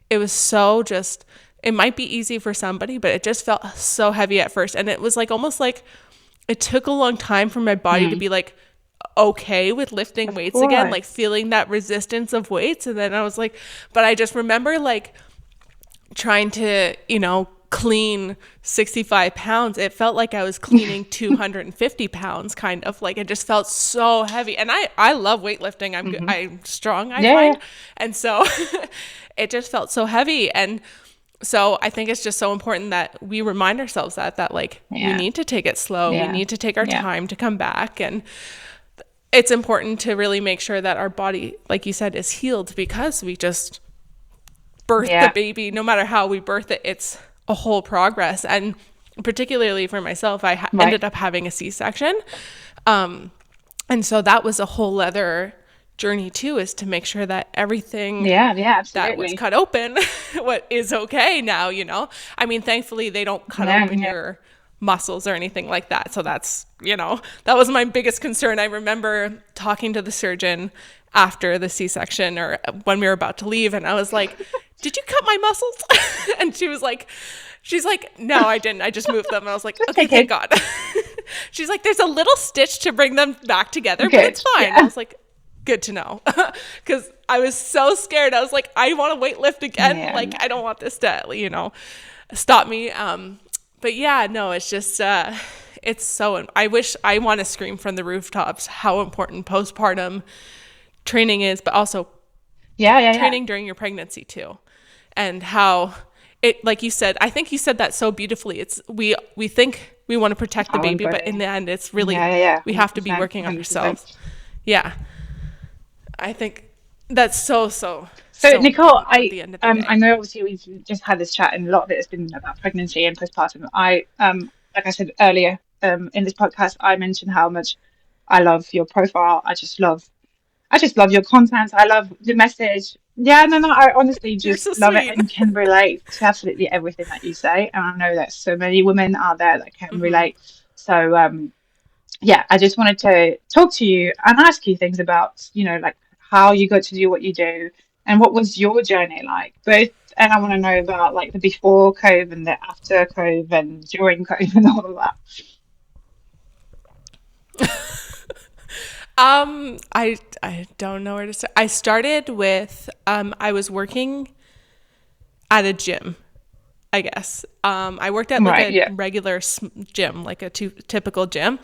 it was so just, it might be easy for somebody, but it just felt so heavy at first. And it was like almost like it took a long time for my body to Mm. be like okay with lifting Of weights again, course. like feeling that resistance of weights. And then I was like, but I just remember like trying to, clean 65 pounds. It felt like I was cleaning 250 pounds, kind of like it just felt so heavy. And I love weightlifting. I'm good. Hmm. I'm strong, I Yeah. find. And so it just felt so heavy. And So I think it's just so important that we remind ourselves that like we need to take it slow. We need to take our time to come back. And it's important to really make sure that our body, like you said, is healed, because we just birth the baby. No matter how we birth it, it's a whole progress. And particularly for myself, I ended up having a C-section. And so that was a whole other journey too, is to make sure that everything that was cut open what is okay now, you know. I mean, thankfully they don't cut open your muscles or anything like that. So that's, you know, that was my biggest concern. I remember talking to the surgeon after the C-section, or when we were about to leave, and I was like, did you cut my muscles? And she's like, no, I didn't. I just moved them. And I was like, okay, thank God. She's like, there's a little stitch to bring them back together, but it's fine. I was like, good to know. Because I was so scared. I was like, I want to weightlift again. Like, I don't want this to, you know, stop me. But yeah, no, it's just, it's so, I want to scream from the rooftops how important postpartum training is, but also training during your pregnancy too. And how it, like you said, I think you said that so beautifully. It's, we think we want to protect the baby, but in the end, it's really, we have to be working on ourselves. Yeah. I think that's so Nicole, I know obviously we've just had this chat, and a lot of it has been about pregnancy and postpartum. Like I said earlier, in this podcast, I mentioned how much I love your profile. I just love your content. I love the message. Yeah, no, I honestly just love it, and can relate to absolutely everything that you say. And I know that so many women out there that can relate. So, I just wanted to talk to you and ask you things about, you know, like how you got to do what you do, and what was your journey like, both. And I want to know about like the before Cove and the after Cove and during Cove and all of that. I don't know where to start. I started with, I was working at a gym, I guess. I worked at like a regular gym, like a typical gym.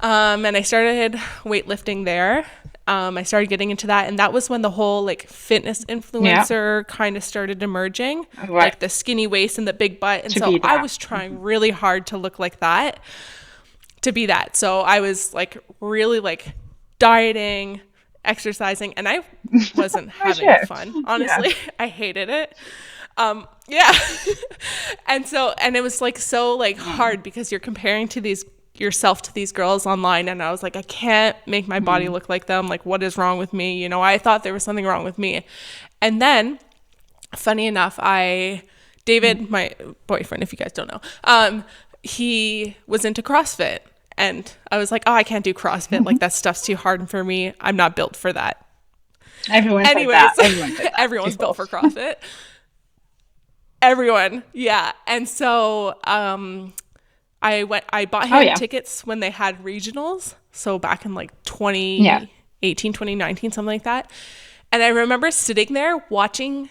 And I started weightlifting there. I started getting into that, and that was when the whole like fitness influencer kind of started emerging, like the skinny waist and the big butt. And so I was trying really hard to look like that, to be that. So I was like really like dieting, exercising, and I wasn't having fun. Honestly, I hated it. And it was like so like hard, because you're comparing yourself to these girls online, and I was like, I can't make my body look like them. Like, what is wrong with me? You know, I thought there was something wrong with me. And then, funny enough, David, my boyfriend, if you guys don't know, he was into CrossFit, and I was like, oh, I can't do CrossFit. Like, that stuff's too hard for me. I'm not built for that. Everyone's built for CrossFit. Everyone. Yeah. And so, I bought him tickets when they had regionals. So back in like 2018, 2019, something like that. And I remember sitting there watching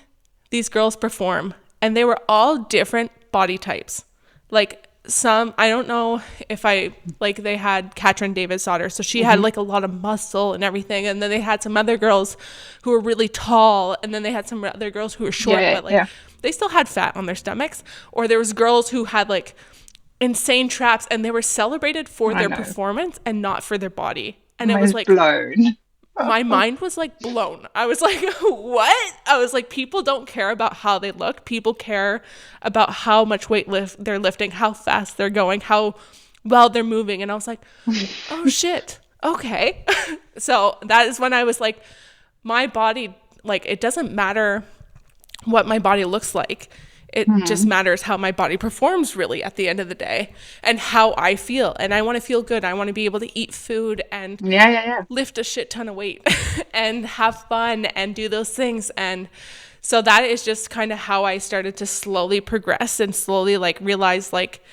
these girls perform, and they were all different body types. Like some, I don't know if they had Katrin Davidsdottir. So she had like a lot of muscle and everything. And then they had some other girls who were really tall. And then they had some other girls who were short, but they still had fat on their stomachs. Or there was girls who had like insane traps, and they were celebrated for their performance and not for their body. And it was like blown. My mind was like blown. I was like, what? I was like, people don't care about how they look. People care about how much weight they're lifting, how fast they're going, how well they're moving. And I was like, oh shit. Okay. So that is when I was like, my body, like, it doesn't matter what my body looks like. It just matters how my body performs, really, at the end of the day, and how I feel. And I want to feel good. I want to be able to eat food and lift a shit ton of weight and have fun and do those things. And so that is just kind of how I started to slowly progress and slowly like realize like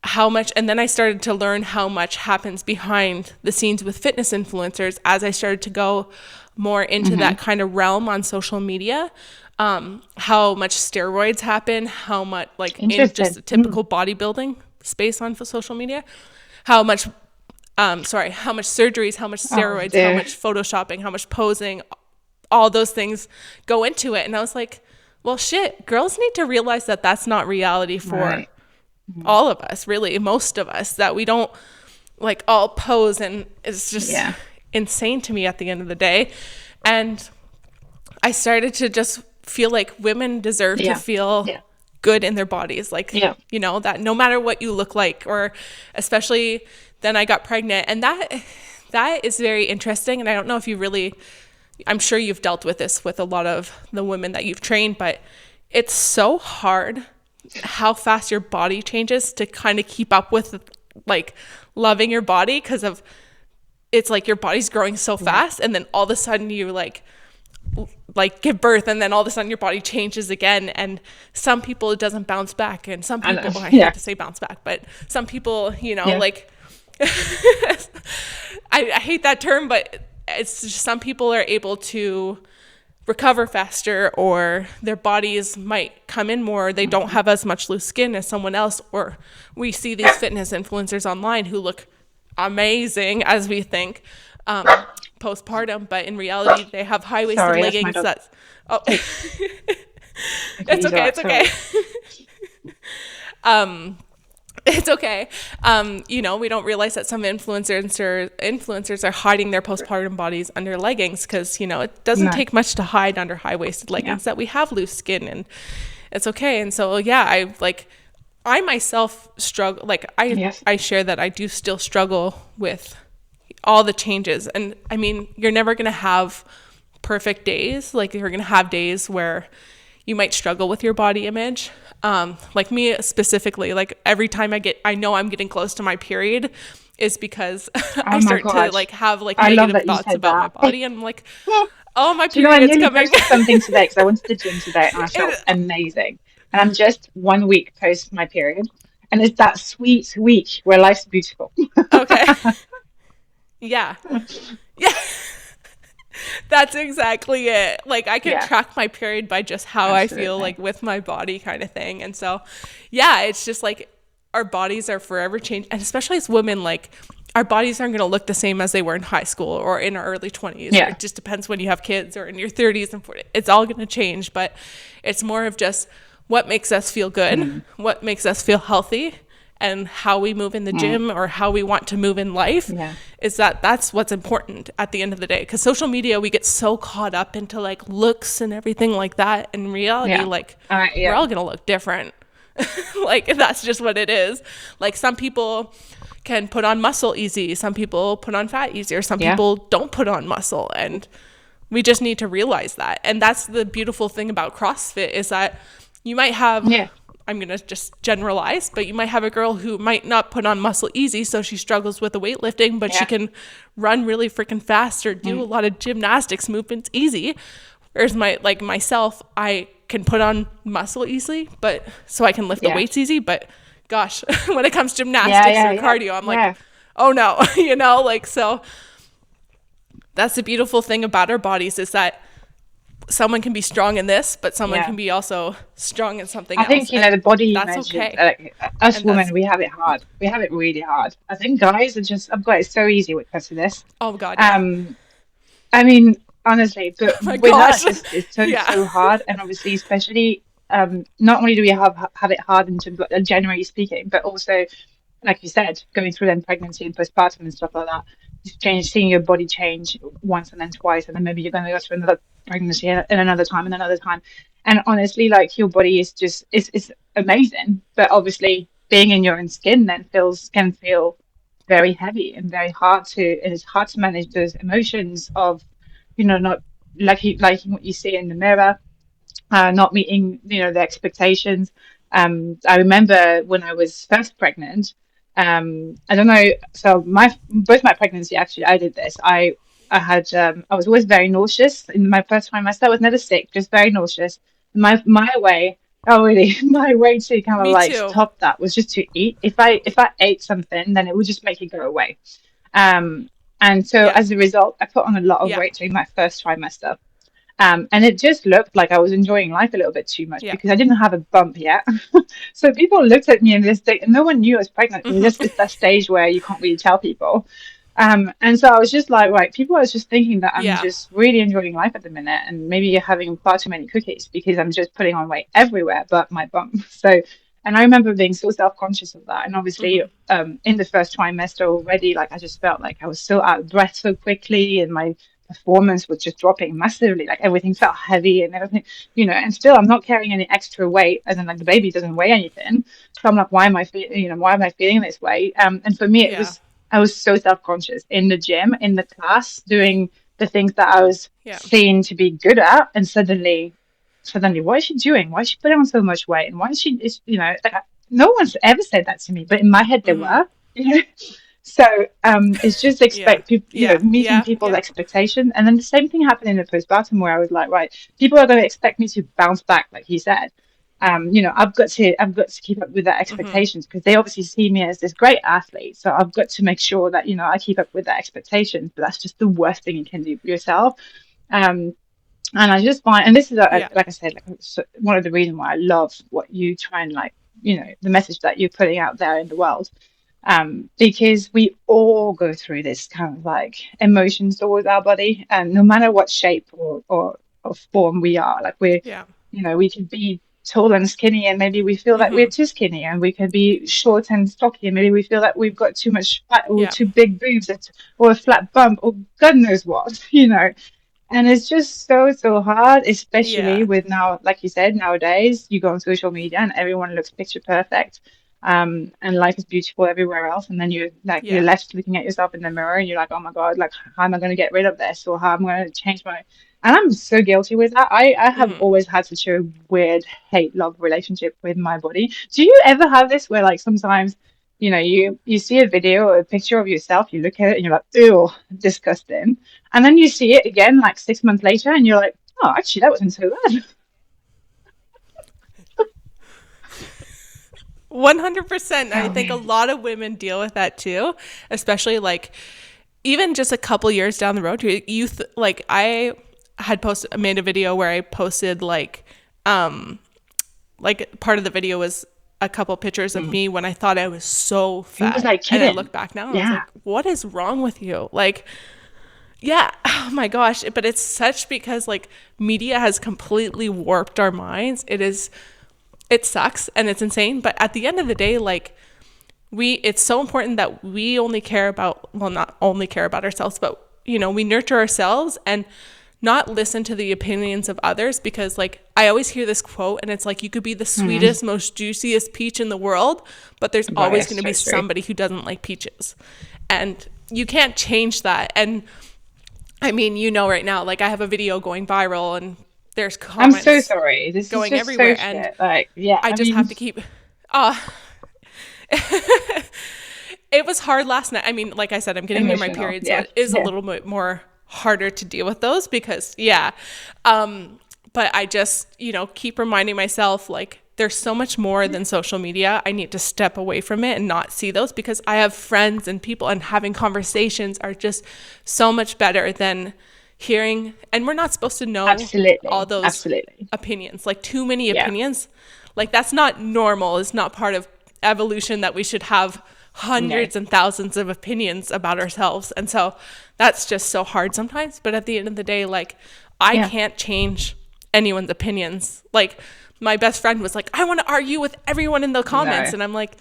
how much. And then I started to learn how much happens behind the scenes with fitness influencers as I started to go more into that kind of realm on social media. How much steroids happen, how much like in just a typical bodybuilding space on social media, how much surgeries, how much steroids, how much photoshopping, how much posing, all those things go into it. And I was like, Well, shit, girls need to realize that that's not reality for Right. Mm. all of us, really, most of us, that we don't like all pose, and it's just Yeah. insane to me at the end of the day. And I started to just feel like women deserve to Yeah. feel Yeah. good in their bodies. Like, Yeah. you know, that no matter what you look like, or especially then I got pregnant, and that is very interesting. And I don't know if you really, I'm sure you've dealt with this with a lot of the women that you've trained, but it's so hard how fast your body changes to kind of keep up with like loving your body, because of it's like your body's growing so fast, and then all of a sudden you like give birth, and then all of a sudden your body changes again. And some people it doesn't bounce back, and some I know. people, I Yeah. hate to say bounce back, but some people, you know, Yeah. like I hate that term, but it's just some people are able to recover faster, or their bodies might come in more. They don't have as much loose skin as someone else. Or we see these fitness influencers online who look amazing as we think postpartum, but in reality they have high-waisted Sorry, that's my leggings dog. that's Okay, it's he's okay, alright, it's okay. It's okay. You know, we don't realize that some influencers are hiding their postpartum bodies under leggings, because, you know, it doesn't No. take much to hide under high-waisted leggings, that we have loose skin, and it's okay. And so, yeah, I myself struggle. Like, Yes. I share that I do still struggle with all the changes. And I mean, you're never going to have perfect days. Like, you're going to have days where you might struggle with your body image. Like me specifically, like every time I know I'm getting close to my period, is because I Oh my start to gosh. like have like I love negative that you thoughts said about my that. body, and I'm like, oh, my Do you know, I period's nearly coming. posted something today because I went to the gym today and I felt amazing. And I'm just 1 week post my period. And it's that sweet week where life's beautiful. Okay. Yeah. Yeah. That's exactly it. Like, I can Yeah, track my period by just how I feel, absolutely. like with my body, kind of thing. And so, yeah, it's just like our bodies are forever changing. And especially as women, like our bodies aren't going to look the same as they were in high school or in our early 20s. Or Yeah, it just depends when you have kids, or in your 30s and 40s. It's all going to change. But it's more of just what makes us feel good, what makes us feel healthy, and how we move in the gym, or how we want to move in life. yeah, That's what's important at the end of the day. Because social media, we get so caught up into like looks and everything like that. In reality, yeah. like we're Yeah, all gonna look different. Like, that's just what it is. Like, some people can put on muscle easy, some people put on fat easier, some yeah, people don't put on muscle, and we just need to realize that. And that's the beautiful thing about CrossFit, is that you might have, yeah, I'm going to just generalize, but you might have a girl who might not put on muscle easy, so she struggles with the weightlifting, but she yeah. can run really freaking fast, or do a lot of gymnastics movements easy. Whereas myself, I can put on muscle easily, but so I can lift the Yeah. weights easy. But gosh, when it comes to Yeah, gymnastics yeah, or yeah. cardio, I'm like, Yeah, oh no, you know, like, so that's the beautiful thing about our bodies, is that someone can be strong in this, but someone yeah. can be also strong in something I else. think, And the body that's image, okay. us And women, that's, we have it hard. We have it really hard. I think guys are just, I've got it so easy with because of this. oh God, yeah. Um, I mean, honestly, but Oh my with gosh. us, it's so, Yeah. so hard. And obviously, especially, not only do we have it hard in terms of, generally speaking, but also, like you said, going through then pregnancy and postpartum and stuff like that, just seeing your body change once and then twice, and then maybe you're going to go through another pregnancy and another time and another time. And honestly, like your body is just it's amazing, but obviously being in your own skin then can feel very heavy and very hard to, and it's hard to manage those emotions of, not liking what you see in the mirror, not meeting, the expectations. I remember when I was first pregnant. I don't know. So both my pregnancy, actually, I did this. I had I was always very nauseous in my first trimester. I was never sick, just very nauseous. My way, oh really, my way to kind of Me like too. stop that was just to eat. If I ate something, then it would just make it go away. Um, and so Yeah. as a result, I put on a lot of Yeah. weight during my first trimester. And it just looked like I was enjoying life a little bit too much Yeah. because I didn't have a bump yet. So people looked at me in this state, and no one knew I was pregnant because it's that stage where you can't really tell people. And so I was just like, right, people are just thinking that I'm Yeah. just really enjoying life at the minute, and maybe you're having far too many cookies because I'm just putting on weight everywhere but my bum. So, and I remember being so self-conscious of that. And obviously, Mm-hmm. in the first trimester already, like I just felt like I was so out of breath so quickly, and my performance was just dropping massively. Like everything felt heavy and everything, and still I'm not carrying any extra weight, as in like the baby doesn't weigh anything. So I'm like, why am I feeling, why am I feeling this way? And for me, it Yeah. was I was so self-conscious in the gym, in the class, doing the things that I was Yeah. seen to be good at, and suddenly, what is she doing? Why is she putting on so much weight? And why is she, like, no one's ever said that to me, but in my head they Mm-hmm. were, you know. So it's just Yeah. expect people, Yeah. meeting Yeah. people's Yeah. expectation, and then the same thing happened in the postpartum where I was like, right, people are going to expect me to bounce back, like he said. I've got to keep up with their Mm-hmm. expectations because they obviously see me as this great athlete. So I've got to make sure that I keep up with their expectations. But that's just the worst thing you can do for yourself. Um, and I just find, and this is Yeah. like I said, like one of the reasons why I love what you try and like, the message that you're putting out there in the world, because we all go through this kind of like emotions towards our body, and no matter what shape or form we are, like Yeah. we could be tall and skinny, and maybe we feel that we're Mm-hmm. too skinny, and we could be short and stocky, and maybe we feel that we've got too much fat or Yeah. too big boobs or a flat bump or God knows what, and it's just so, so hard, especially Yeah. with now, like you said, nowadays you go on social media and everyone looks picture perfect. And life is beautiful everywhere else. And then you're Yeah. left looking at yourself in the mirror and you're like, oh my God, like how am I going to get rid of this? Or how am I going to change my and I'm so guilty with that. I have Mm-hmm. always had such a weird hate love relationship with my body. Do you ever have this where like sometimes you see a video or a picture of yourself, you look at it and you're like, ew, disgusting. And then you see it again like 6 months later and you're like, oh, actually, that wasn't so bad. 100%. I Oh, think a man. lot of women deal with that too, especially like even just a couple years down the road. Like I had made a video where I posted like part of the video was a couple pictures of Mm. me when I thought I was so It was fat. like And I kidding. look back now and I was Yeah. like, what is wrong with you? Like, yeah, oh my gosh. But it's such because like media has completely warped our minds. It sucks and it's insane. But at the end of the day, like, it's so important that we only care about, well, not only care about ourselves, but we nurture ourselves and not listen to the opinions of others, because like I always hear this quote and it's like you could be the Mm. sweetest, most juiciest peach in the world, but there's Right. always It's going to so be true. somebody who doesn't like peaches. And you can't change that. And I mean, right now, like I have a video going viral and there's I'm so comments sorry. This is going just so everywhere, and shit. Like, yeah, I I just mean, have to keep uh it was hard last night. I mean, like I said, I'm getting near my emotional. period, so Yeah. it is a Yeah. little bit more harder to deal with those because, yeah. But I just, keep reminding myself like there's so much more than social media. I need to step away from it and not see those, because I have friends and people, and having conversations are just so much better than hearing. And we're not supposed to know all Absolutely. those Absolutely. opinions, like too many Yeah. opinions. Like that's not normal. It's not part of evolution that we should have No. hundreds and thousands of opinions about ourselves. And so that's just so hard sometimes. But at the end of the day, like I Yeah. can't change anyone's opinions. Like my best friend was like, I want to argue with everyone in the comments. No. And I'm like,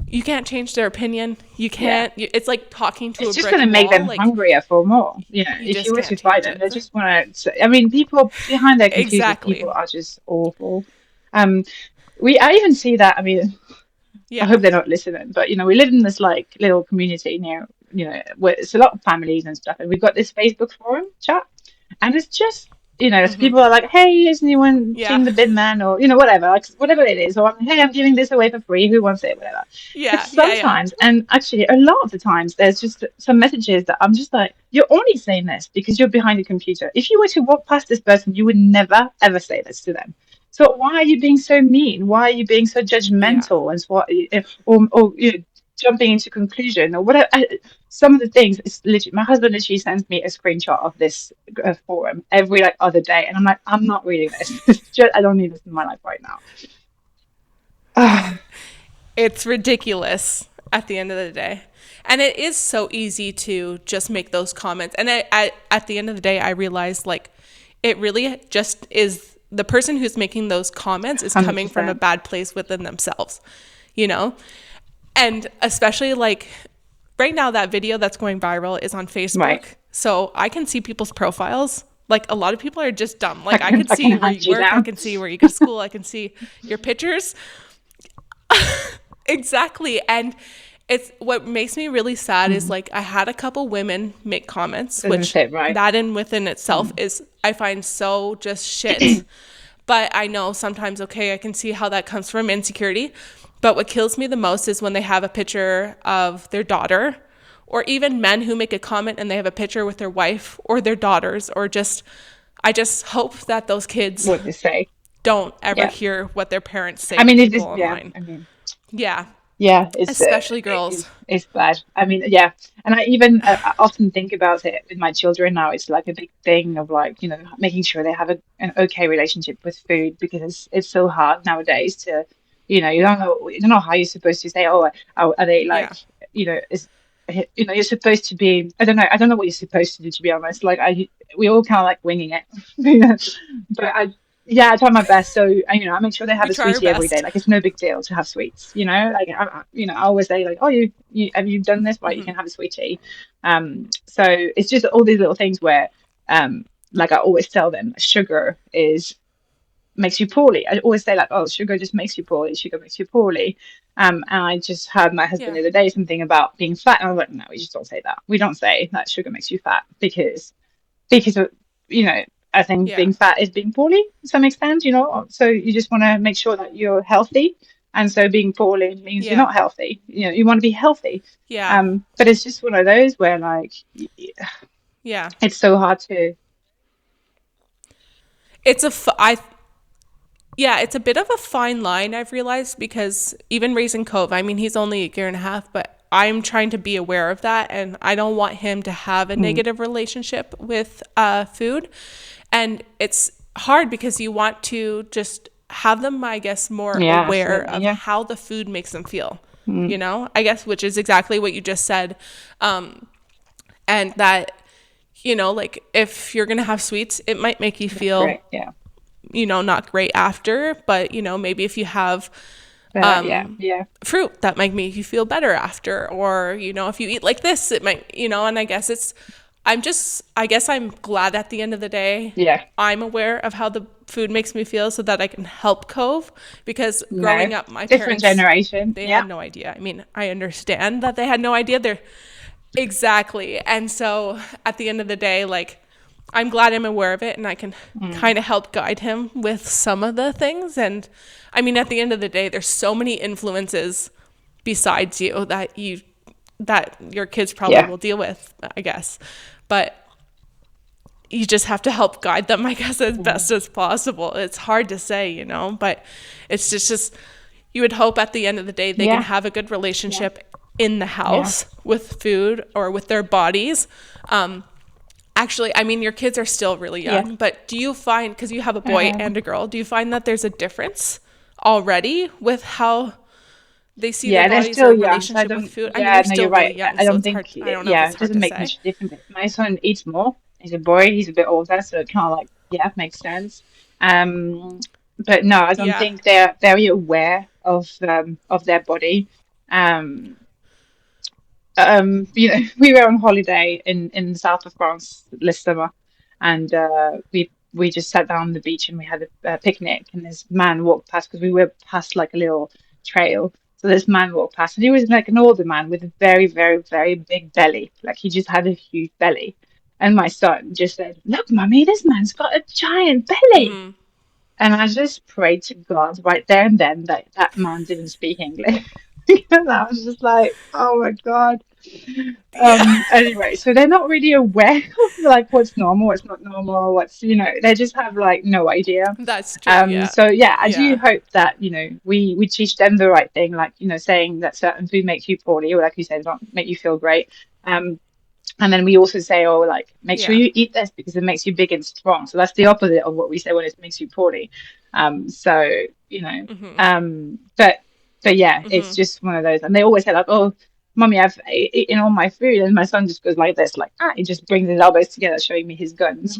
you can't change their opinion. You Yeah. can't. It's like talking to It's a just going brick to make them wall. Like hungrier for more. you If you just were can't to fight change them, they it. just want to. I mean, people behind their computers, people Exactly. are just awful. Um, I even see that. I mean, I Yeah. hope they're not listening, but we live in this like little community near, where it's a lot of families and stuff, and we've got this Facebook forum chat, and it's just, so Mm-hmm. people are like, hey, has anyone Yeah. seen the bin man, or whatever, like whatever it is, or hey, I'm giving this away for free, who wants it, whatever. But Yeah. Yeah. Yeah. sometimes, and actually a lot of the times, there's just some messages that I'm just like, you're only saying this because you're behind a computer. If you were to walk past this person, you would never ever say this to them. So why are you being so mean? Why are you being so Yeah. judgmental? And what, or jumping into conclusion or whatever? Some of the things, it's literally, my husband literally sends me a screenshot of this forum every like other day, and I'm like, I'm not reading this. It's just, I don't need this in my life right now. It's ridiculous. at the end of the day. And it is so easy to just make those comments. And at the end of the day, I realized like it really just is the person who's making those comments is coming from a 100%. bad place within themselves, you know? And especially like right now, that video that's going viral is on Facebook. Right. So I can see people's profiles. Like a lot of people are just dumb. Like I could I can see where hunt you you work, I down. can see where you go to school, I can see your pictures. Exactly. And it's what makes me really sad is like I had a couple women make comments, Doesn't which fit right. that in within itself is I find so just shit. But I know sometimes, okay, I can see how that comes from insecurity. But what kills me the most is when they have a picture of their daughter, or even men who make a comment and they have a picture with their wife or their daughters, or just, I just hope that those kids What they say. don't ever Yeah. hear what their parents say I to mean, people yeah. online. I mean, Yeah, yeah, especially girls. it's bad. I mean, yeah, and I even I often think about it with my children now. It's like a big thing of like, making sure they have an okay relationship with food, because it's so hard nowadays to, you don't know how you're supposed to say, oh, are they like, Yeah, is you're supposed to be. I don't know what you're supposed to do, to be honest. Like we all kind of like winging it, but yeah, I try my best. So, I make sure they have we a try our sweetie every day. best. Like it's no big deal to have sweets. Like I always say like, oh, you have you done this? Right, you can have a sweetie. So it's just all these little things where, like I always tell them, sugar is makes you poorly. I always say like, oh, sugar just makes you poorly. Sugar makes you poorly. And I just heard my husband Yeah, the other day something about being fat, and I was like, no, we just don't say that. We don't say that sugar makes you fat because of, you know I think yeah, being fat is being poorly to some extent, so you just want to make sure that you're healthy, and so being poorly means you're yeah, not healthy. You want to be healthy. yeah, But it's just one of those where like yeah. it's so hard to. It's a, yeah, it's a bit of a fine line, I've realized, because even raising Cove, I mean, he's only a year and a half, but I'm trying to be aware of that. And I don't want him to have a Mm, negative relationship with food. And it's hard because you want to just have them, I guess, more yeah, aware absolutely, of yeah. how the food makes them feel, Mm, I guess, which is exactly what you just said. And that, like if you're going to have sweets, it might make you that's feel great, yeah. not great after, but maybe if you have Yeah, yeah, fruit that might make you feel better after, or if you eat like this, it might, and I guess I'm glad at the end of the day yeah. I'm aware of how the food makes me feel so that I can help Cove, because No, growing up my different parents, generation, they yeah. had no idea. I mean, I understand that they had no idea. They're exactly. And so at the end of the day, like, I'm glad I'm aware of it and I can Mm, kind of help guide him with some of the things. And I mean, at the end of the day, there's so many influences besides you that your kids probably yeah, will deal with, I guess. But you just have to help guide them, I guess, as mm, best as possible. It's hard to say, but it's just you would hope at the end of the day they can yeah, have a good yeah, relationship in the yeah. house with food or with their bodies. Actually, I mean, your kids are still really Yeah. young, but do you find, because you have a boy Um, and a girl, do you find that there's a difference already with how they see their yeah, they're bodies still or young, so I relationship with don't. food? I mean, Yeah, they're no, you're still really right. young, I so don't it's think. hard. I don't know if Yeah, it's it hard doesn't to make say. much difference. My son eats more. He's a boy. He's a bit older, so it kind of like, yeah, makes sense. Um, but no, I don't Yeah. think they're very aware of their body. Um, we were on holiday in the south of France this summer, and we just sat down on the beach and we had a picnic. And this man walked past, because we were past like a little trail. So this man walked past, and he was like an older man with a very, very, very big belly. Like he just had a huge belly. And my son just said, "Look, mummy, this man's got a giant belly." Mm-hmm. And I just prayed to God right there and then that that man didn't speak English. Because I was just like, oh my God. Yeah. Anyway, so they're not really aware of like what's normal, what's not normal, they just have like no idea. That's true. Yeah. So yeah, I do Yeah. hope that, we teach them the right thing, like, saying that certain food makes you poorly, or like you said, not make you feel great. And then we also say, oh, like, make sure Yeah. you eat this because it makes you big and strong. So that's the opposite of what we say when it makes you poorly. So, Mm-hmm. but but yeah, it's Mm-hmm. just one of those. And they always say like, "Oh, mommy, I've eaten all my food," and my son just goes like this, like he just brings his elbows together, showing me his guns.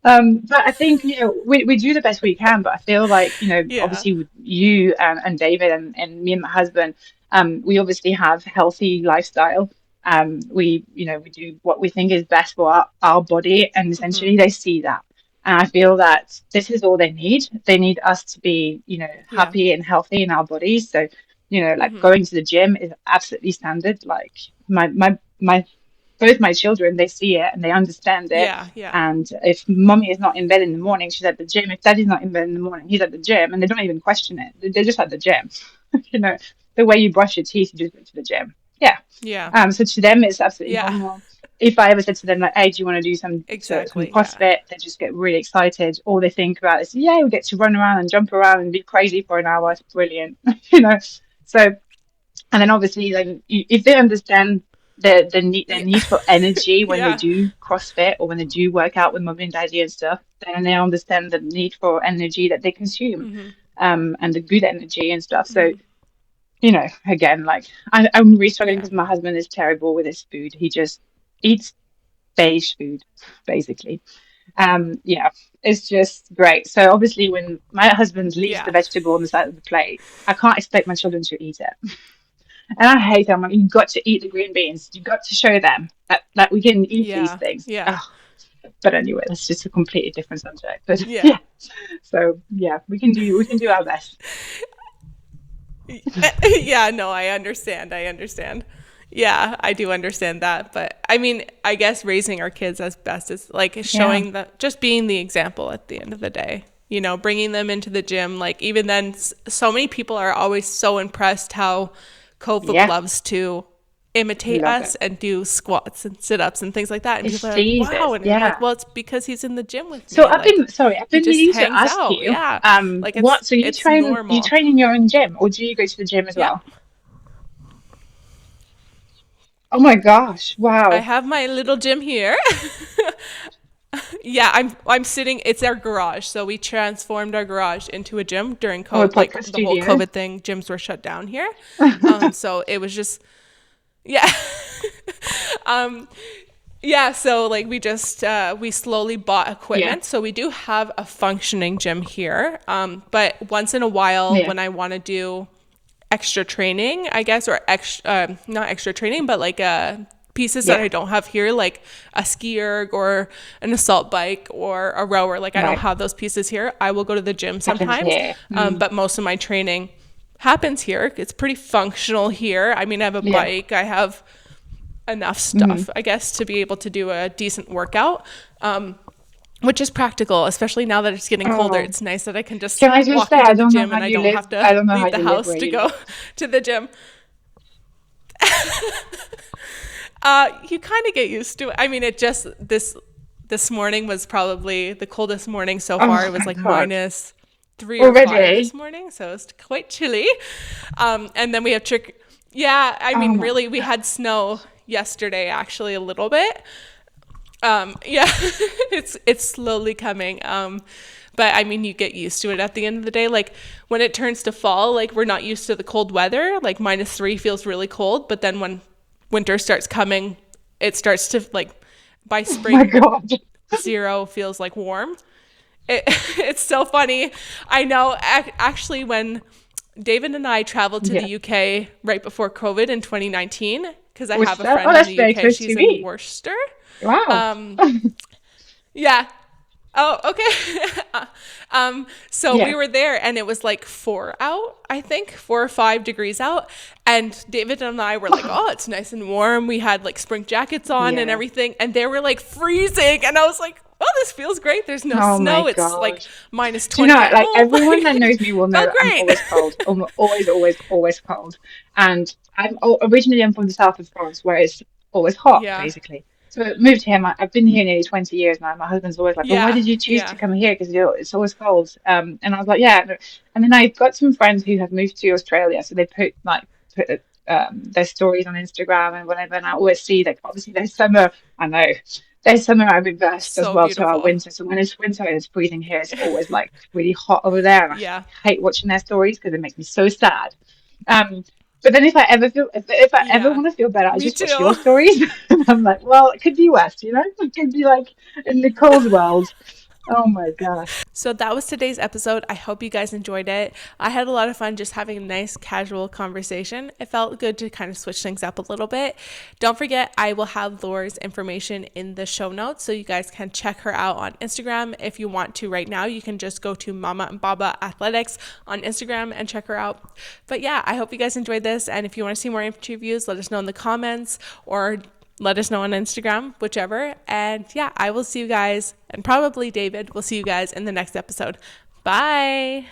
But I think, we do the best we can. But I feel like, Yeah. obviously with you and David and me and my husband, we obviously have healthy lifestyle. We do what we think is best for our body, and Mm-hmm. essentially they see that. And I feel that this is all they need. They need us to be, Yeah. happy and healthy in our bodies. So, like Mm-hmm. going to the gym is absolutely standard. Like my both my children, they see it and they understand it. Yeah. Yeah. And if mommy is not in bed in the morning, she's at the gym. If daddy's not in bed in the morning, he's at the gym, and they don't even question it. They're just at the gym. you know, the way you brush your teeth, you just go to the gym. Yeah. Yeah. So to them, it's absolutely Yeah. normal. If I ever said to them like, "Hey, do you want to do some Exactly. Yeah. CrossFit?" They just get really excited. All they think about is, "Yeah, we get to run around and jump around and be crazy for an hour. It's brilliant." you know. So, and then obviously, like, if they understand their Yeah. need for energy when they Yeah. do CrossFit or when they do work out with mummy and daddy and stuff, then they understand the need for energy that they consume, Mm-hmm. and the good energy and stuff. So, Mm-hmm. again, like I'm really struggling Yeah. because my husband is terrible with his food. He just eats beige food, basically. Yeah, it's just great. So obviously, when my husband leaves the Yeah. vegetable on the side of the plate, I can't expect my children to eat it. And I hate them. Like, you've got to eat the green beans. You've got to show them that we can eat these Yeah. things. Yeah. Oh, but anyway, that's just a completely different subject. But Yeah. yeah, so yeah, we can do our best. Yeah, no, I understand. I understand. Yeah, I do understand that. But I mean, I guess raising our kids as best as like Yeah, showing that, just being the example at the end of the day, bringing them into the gym. Like, even then, so many people are always so impressed how Kofup yeah, loves to imitate love us it. and do squats and sit ups and things like that. And It people are like, sees wow. it. And I'm like, Yeah. well, it's because he's in the gym with So me. I've Like, been sorry, I've he been just meaning to hangs ask out. you, Yeah. Like, what? So you it's train normal. in your own gym, or do you go to the gym as Yeah. well? Oh my gosh! I Wow. have my little gym here. Yeah, I'm sitting. It's our garage, so we transformed our garage into a gym during Oh, a COVID, like podcast the whole studio. COVID thing. Gyms were shut down here, so it was just, yeah, um, yeah. So like we slowly bought Yeah, equipment, so we do have a functioning gym here. But once in a while, yeah, when I want to do extra training, I guess, or not extra training, but like pieces that yeah. I don't have here, like a ski erg or an assault bike or a rower. Like, I don't Right. have those pieces here. I will go to the gym Happens sometimes, here. Mm. but most of my training happens here. It's pretty functional here. I mean, I have a Yeah. bike. I have enough Mm. stuff, I guess, to be able to do a decent workout. Which is practical, especially now that it's getting colder. Oh, It's nice that I can just can I just walk say, I into the don't know gym how and I you don't live. have to I don't know how leave the you live house where to you go live. to the gym. You kind of get used to it. I mean, it just this morning was probably the coldest morning so far. Oh It was my like God. -3 or -5 this Already? morning, so it's quite chilly. And then we have trick. Yeah, I Oh mean, my really, we God. had snow yesterday, actually, a little bit. Yeah, it's slowly coming. But I mean, you get used to it at the end of the day. Like, when it turns to fall, like, we're not used to the cold weather. Like, -3 feels really cold, but then when winter starts coming, it starts to, like, by Oh my spring, God. 0 feels like warm. It, it's so funny. I know. Actually, when David and I traveled to the Yeah. UK right before COVID in 2019, because I have What's a that? Oh, friend in that's the very UK. close to She's in me. Worcester. Wow. Um, yeah. Oh, okay. So we Yeah. were there and it was like 4 out, I think, 4 or 5 degrees out. And David and I were like, oh, it's nice and warm. We had like spring jackets on and Yeah. everything. And they were like freezing. And I was like, oh, this feels great. There's no Oh my snow. It's like God. minus Do you 20 know, at like home. everyone Like, that knows me will know felt that I'm great. always cold. I'm always, always, always cold. And originally I'm from the south of France where it's always hot, Yeah. basically. So I moved here. I've been here nearly 20 years now. My husband's always like, "Well, why Yeah. did you choose to Yeah. come here? Because it's always cold." And I was like, "Yeah." And then I've got some friends who have moved to Australia, so they put their stories on Instagram and whatever. And I always see that obviously their summer. I know There's something I've reversed as So well to our beautiful. winter. So when it's winter and it's freezing here, it's always like really hot over there, and Yeah. I hate watching their stories because it makes me so sad. Um, but then if I ever Yeah. want to feel better, I Me just watch too. your stories, and I'm like, well, it could be worse, you know? It could be like in Nicole's world. Oh my gosh. So that was today's episode. I hope you guys enjoyed it. I had a lot of fun just having a nice casual conversation. It felt good to kind of switch things up a little bit. Don't forget, I will have Laure's information in the show notes so you guys can check her out on Instagram. If you want to right now, you can just go to Mama and Baba Athletics on Instagram and check her out. But yeah, I hope you guys enjoyed this. And if you want to see more interviews, let us know in the comments or let us know on Instagram, whichever. And yeah, I will see you guys, and probably David will see you guys in the next episode. Bye.